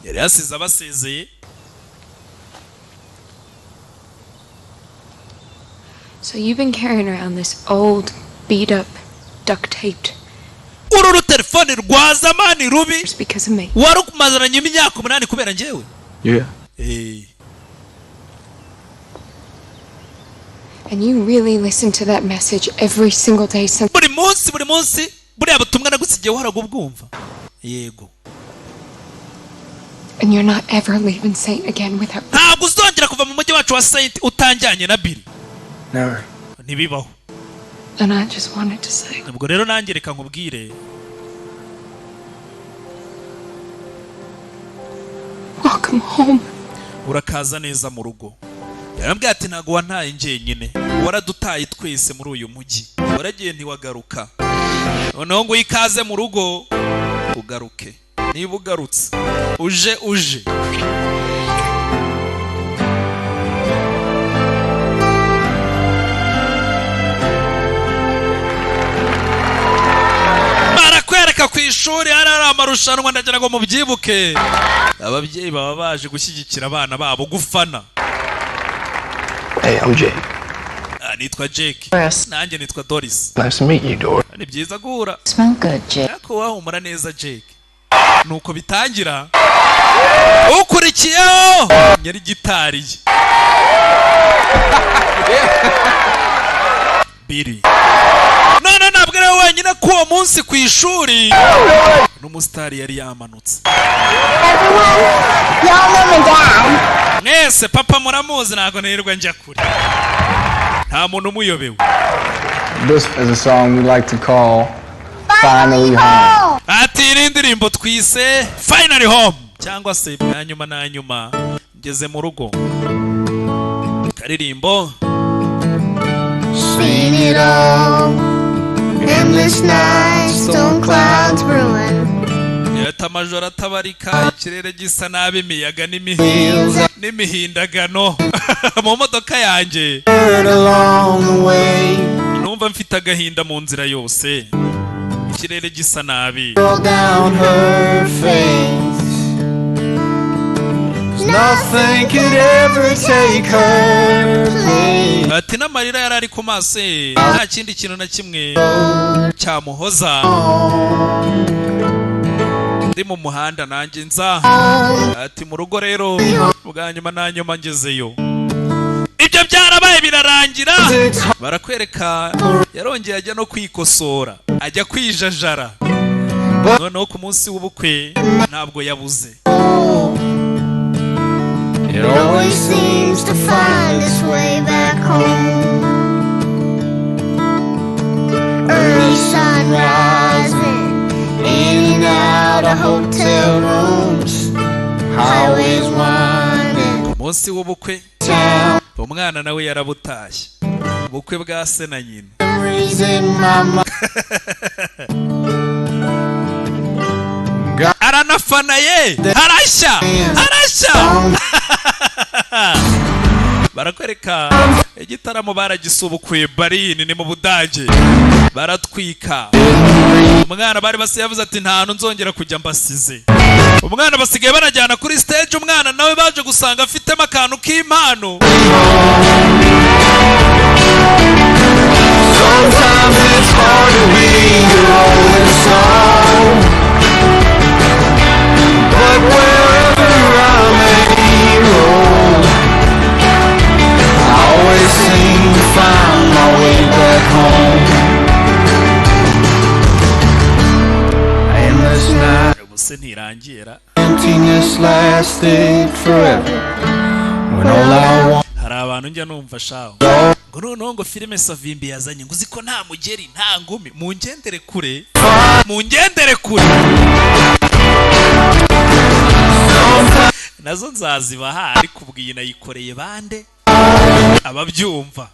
S1: Yari yasize abasezeye.
S5: So you've been carrying around this old, beat up, duct taped.
S1: Uru telefone rwa zamani rubi.
S5: Just because of me.
S1: Warukumazaranye imyaka 8 kubera njyewe.
S18: Yeah.
S5: And you really listen to that message every single day since.
S1: Buri munsi buriya butumwa nagusigiye waragubwumva. Yego.
S10: And you're not ever leaving Saint again without.
S1: Ntabwo uzongera kuva mu mujyi wacu wa Saint utanjyanye na Billy.
S18: Never.
S1: Ntibibaho.
S10: And I just wanted to say.
S1: Ubwo rero nanjye reka nkubwire.
S10: Welcome home.
S1: Urakaza neza mu rugo. Yarambwiye ati ntago wantaye njyenyine. Waradutaye twese muri uyu mujyi. Waragiye ntiwagaruka. Noneho ngo ikaze mu rugo ugaruke. Niba ugarutse uje. Barakwereka ku ishuri hari amarushanwa ndagira ngo mubyibuke. Ababyeyi baba baje gushyigikira abana babo gufana.
S17: Hey, I'm Jake.
S1: Nitwa Jake. Nanjye nitwa Doris.
S17: Nice to meet you, Doris.
S1: Ni byiza guhura.
S16: Smell good, Jake.
S1: Ariko wahumura neza Jake. Nuko bitangira. Ukurikiyeho nyari gitari. Billy. None ntabwo ari wenyine ku uwo munsi ku ishuri. N'umusitari yari yamanutse. Mwese papa muramuzi ntago nirwa njya kure. Nta muntu umuyobewe.
S13: This is a song we like to call Finally Home.
S1: Ati indirimbo twise Finally Home cyangwa se bwa nyuma na nyuma ngeze mu rugo. Karirimbo
S15: Seen it all. Endless nights, storm clouds brewing.
S1: Yata majoro atabarika ikirere gisa nabi imiyaga n'imihindagano mu modoka yanjye. Numva mfite agahinda mu nzira yose. Ikirere gisa nabi.
S8: Nothing could ever take her place.
S1: Ati n'amarira yari ari ku maso nta kindi kintu na kimwe cyamuhoza. Ndi mu muhanda nanjye nza. Ati mu rugo rero bwa nyuma na nyuma ngezeyo. Ibyo byarabaye birarangira. Barakwereka yarongeye ajya no kwikosora. Ajya kwijajara. Noneho ku munsi w'ubukwe ntabwo yabuze.
S15: It always seems to find its way back home. Early sun rising, in and out of hotel rooms, highways winding.
S1: Munsi w'ubukwe umwana nawe yarabutashye. Ubukwe bwa se na nyina. Aranafana ye harashya. Barakwereka igitaramo baragisubukuye Berlin ni mu Budage. Baratwika. Umwana bari basi yavuze ati nta hantu nzongera kujya mbasize. Umwana basigaye barajyana kuri stage. Umwana nawe baje gusanga afitemo akantu k'impano.
S8: Sometimes it's hard to be your own song, but wherever I may roam, I always seem to find my way back home. Endless night, emptiness lasted forever. When all I want.
S1: Hari abantu njya numva shaho ngo noneho ngo filime Savimbi yazanye ngo uziko nta mugeri nta ngumi mungendere kure nazo nzazibaha ariko ubwiye nayikoreye bande ababyumva.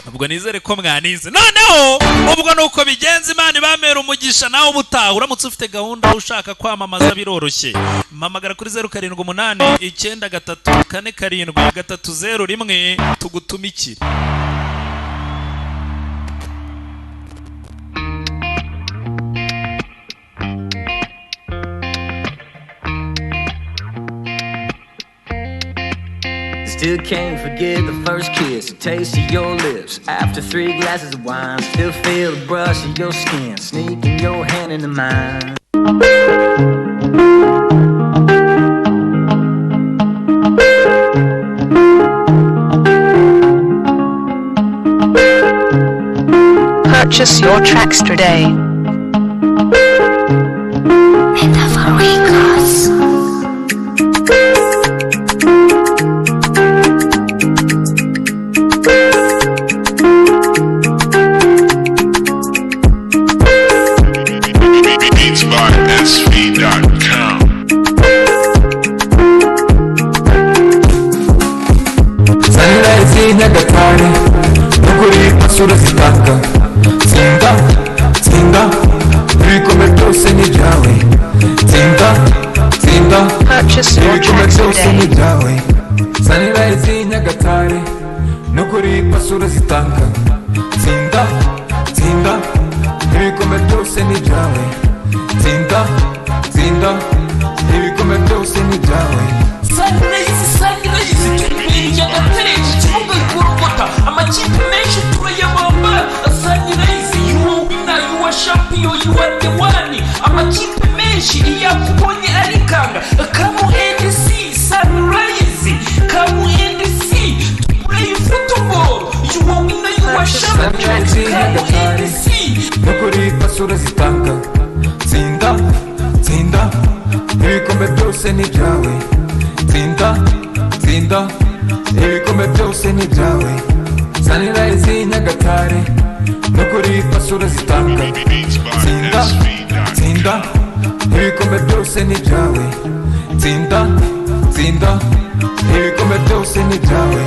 S1: Ubwo nizere ko mwanize. Noneho ubwo nuko bigenze Imana ibamera umugisha nawe ubutaha uramutse ufite gahunda ushaka kwamamaza biroroshye. Mpamagara kuri 0789434001 tugutumikire.
S3: Still can't forget the first kiss, the taste of your lips. After 3 glasses of wine, still feel the brush of your skin, sneaking your hand into mine.
S6: Purchase your tracks today.
S15: In the Records.
S8: Beats by SV.com.
S19: Sunrise Nyagatare, nukuri pasura zitaka. Tsinda, tsinda, ibikombe byose ni ibyawe. Tsinda, tsinda, ibikombe byose ni ibyawe. Sunrise Nyagatare, nukuri pasura zitaka. Tsinda, tsinda, ibikombe byose ni ibyawe. Tsinda, tsinda, ibikombe byose ni ibyawe.
S9: Sunrise Nyagatare ikibuga ikurugota amakipe menshi turayabamba. Sunrise you are winner, you are champion, you are the one. Amakipe menshi iyo akubonye arikanga. Come and see Sunrise, come and see play football. You are winner, you are champion, come and see.
S19: Nukuri pasura zitanga. Tsinda, tsinda, ibikombe byose ni ibyawe. Tsinda, tsinda, ibikombe byose ni ibyawe. Sunrise Nyagatare, nukuri pasura zitanga. Tsinda, tsinda, ibikombe byose ni ibyawe. Tsinda, tsinda, ibikombe byose ni ibyawe.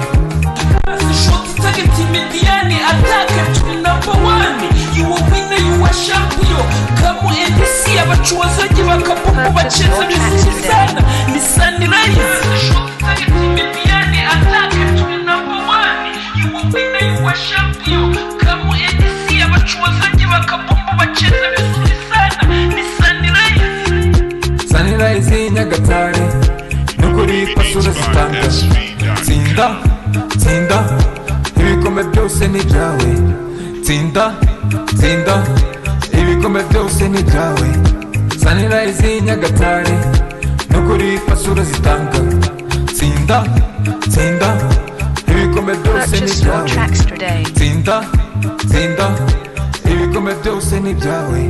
S9: Shot target Mediani attack to number one. You are winner, you are champion. Come and see abacuwazaji bakapopo bacheza vizuri sana. Ni Sunrise. Shot target Mediani attack to number one. You are winner, you are champion. Come and see abacuwazaji bakapopo bacheza vizuri sana. Ni Sunrise.
S19: Sunrise Nyagatare, nukuri pasura zitanga. Tsinda, tsinda, ibikombe byose ni ibyawe. Tsinda, tsinda, ibikombe byose ni ibyawe. Sunrise Nyagatare, nukuri pasura zitanga. Tsinda, tsinda, ibikombe byose ni ibyawe. Tsinda, tsinda, ibikombe byose ni ibyawe.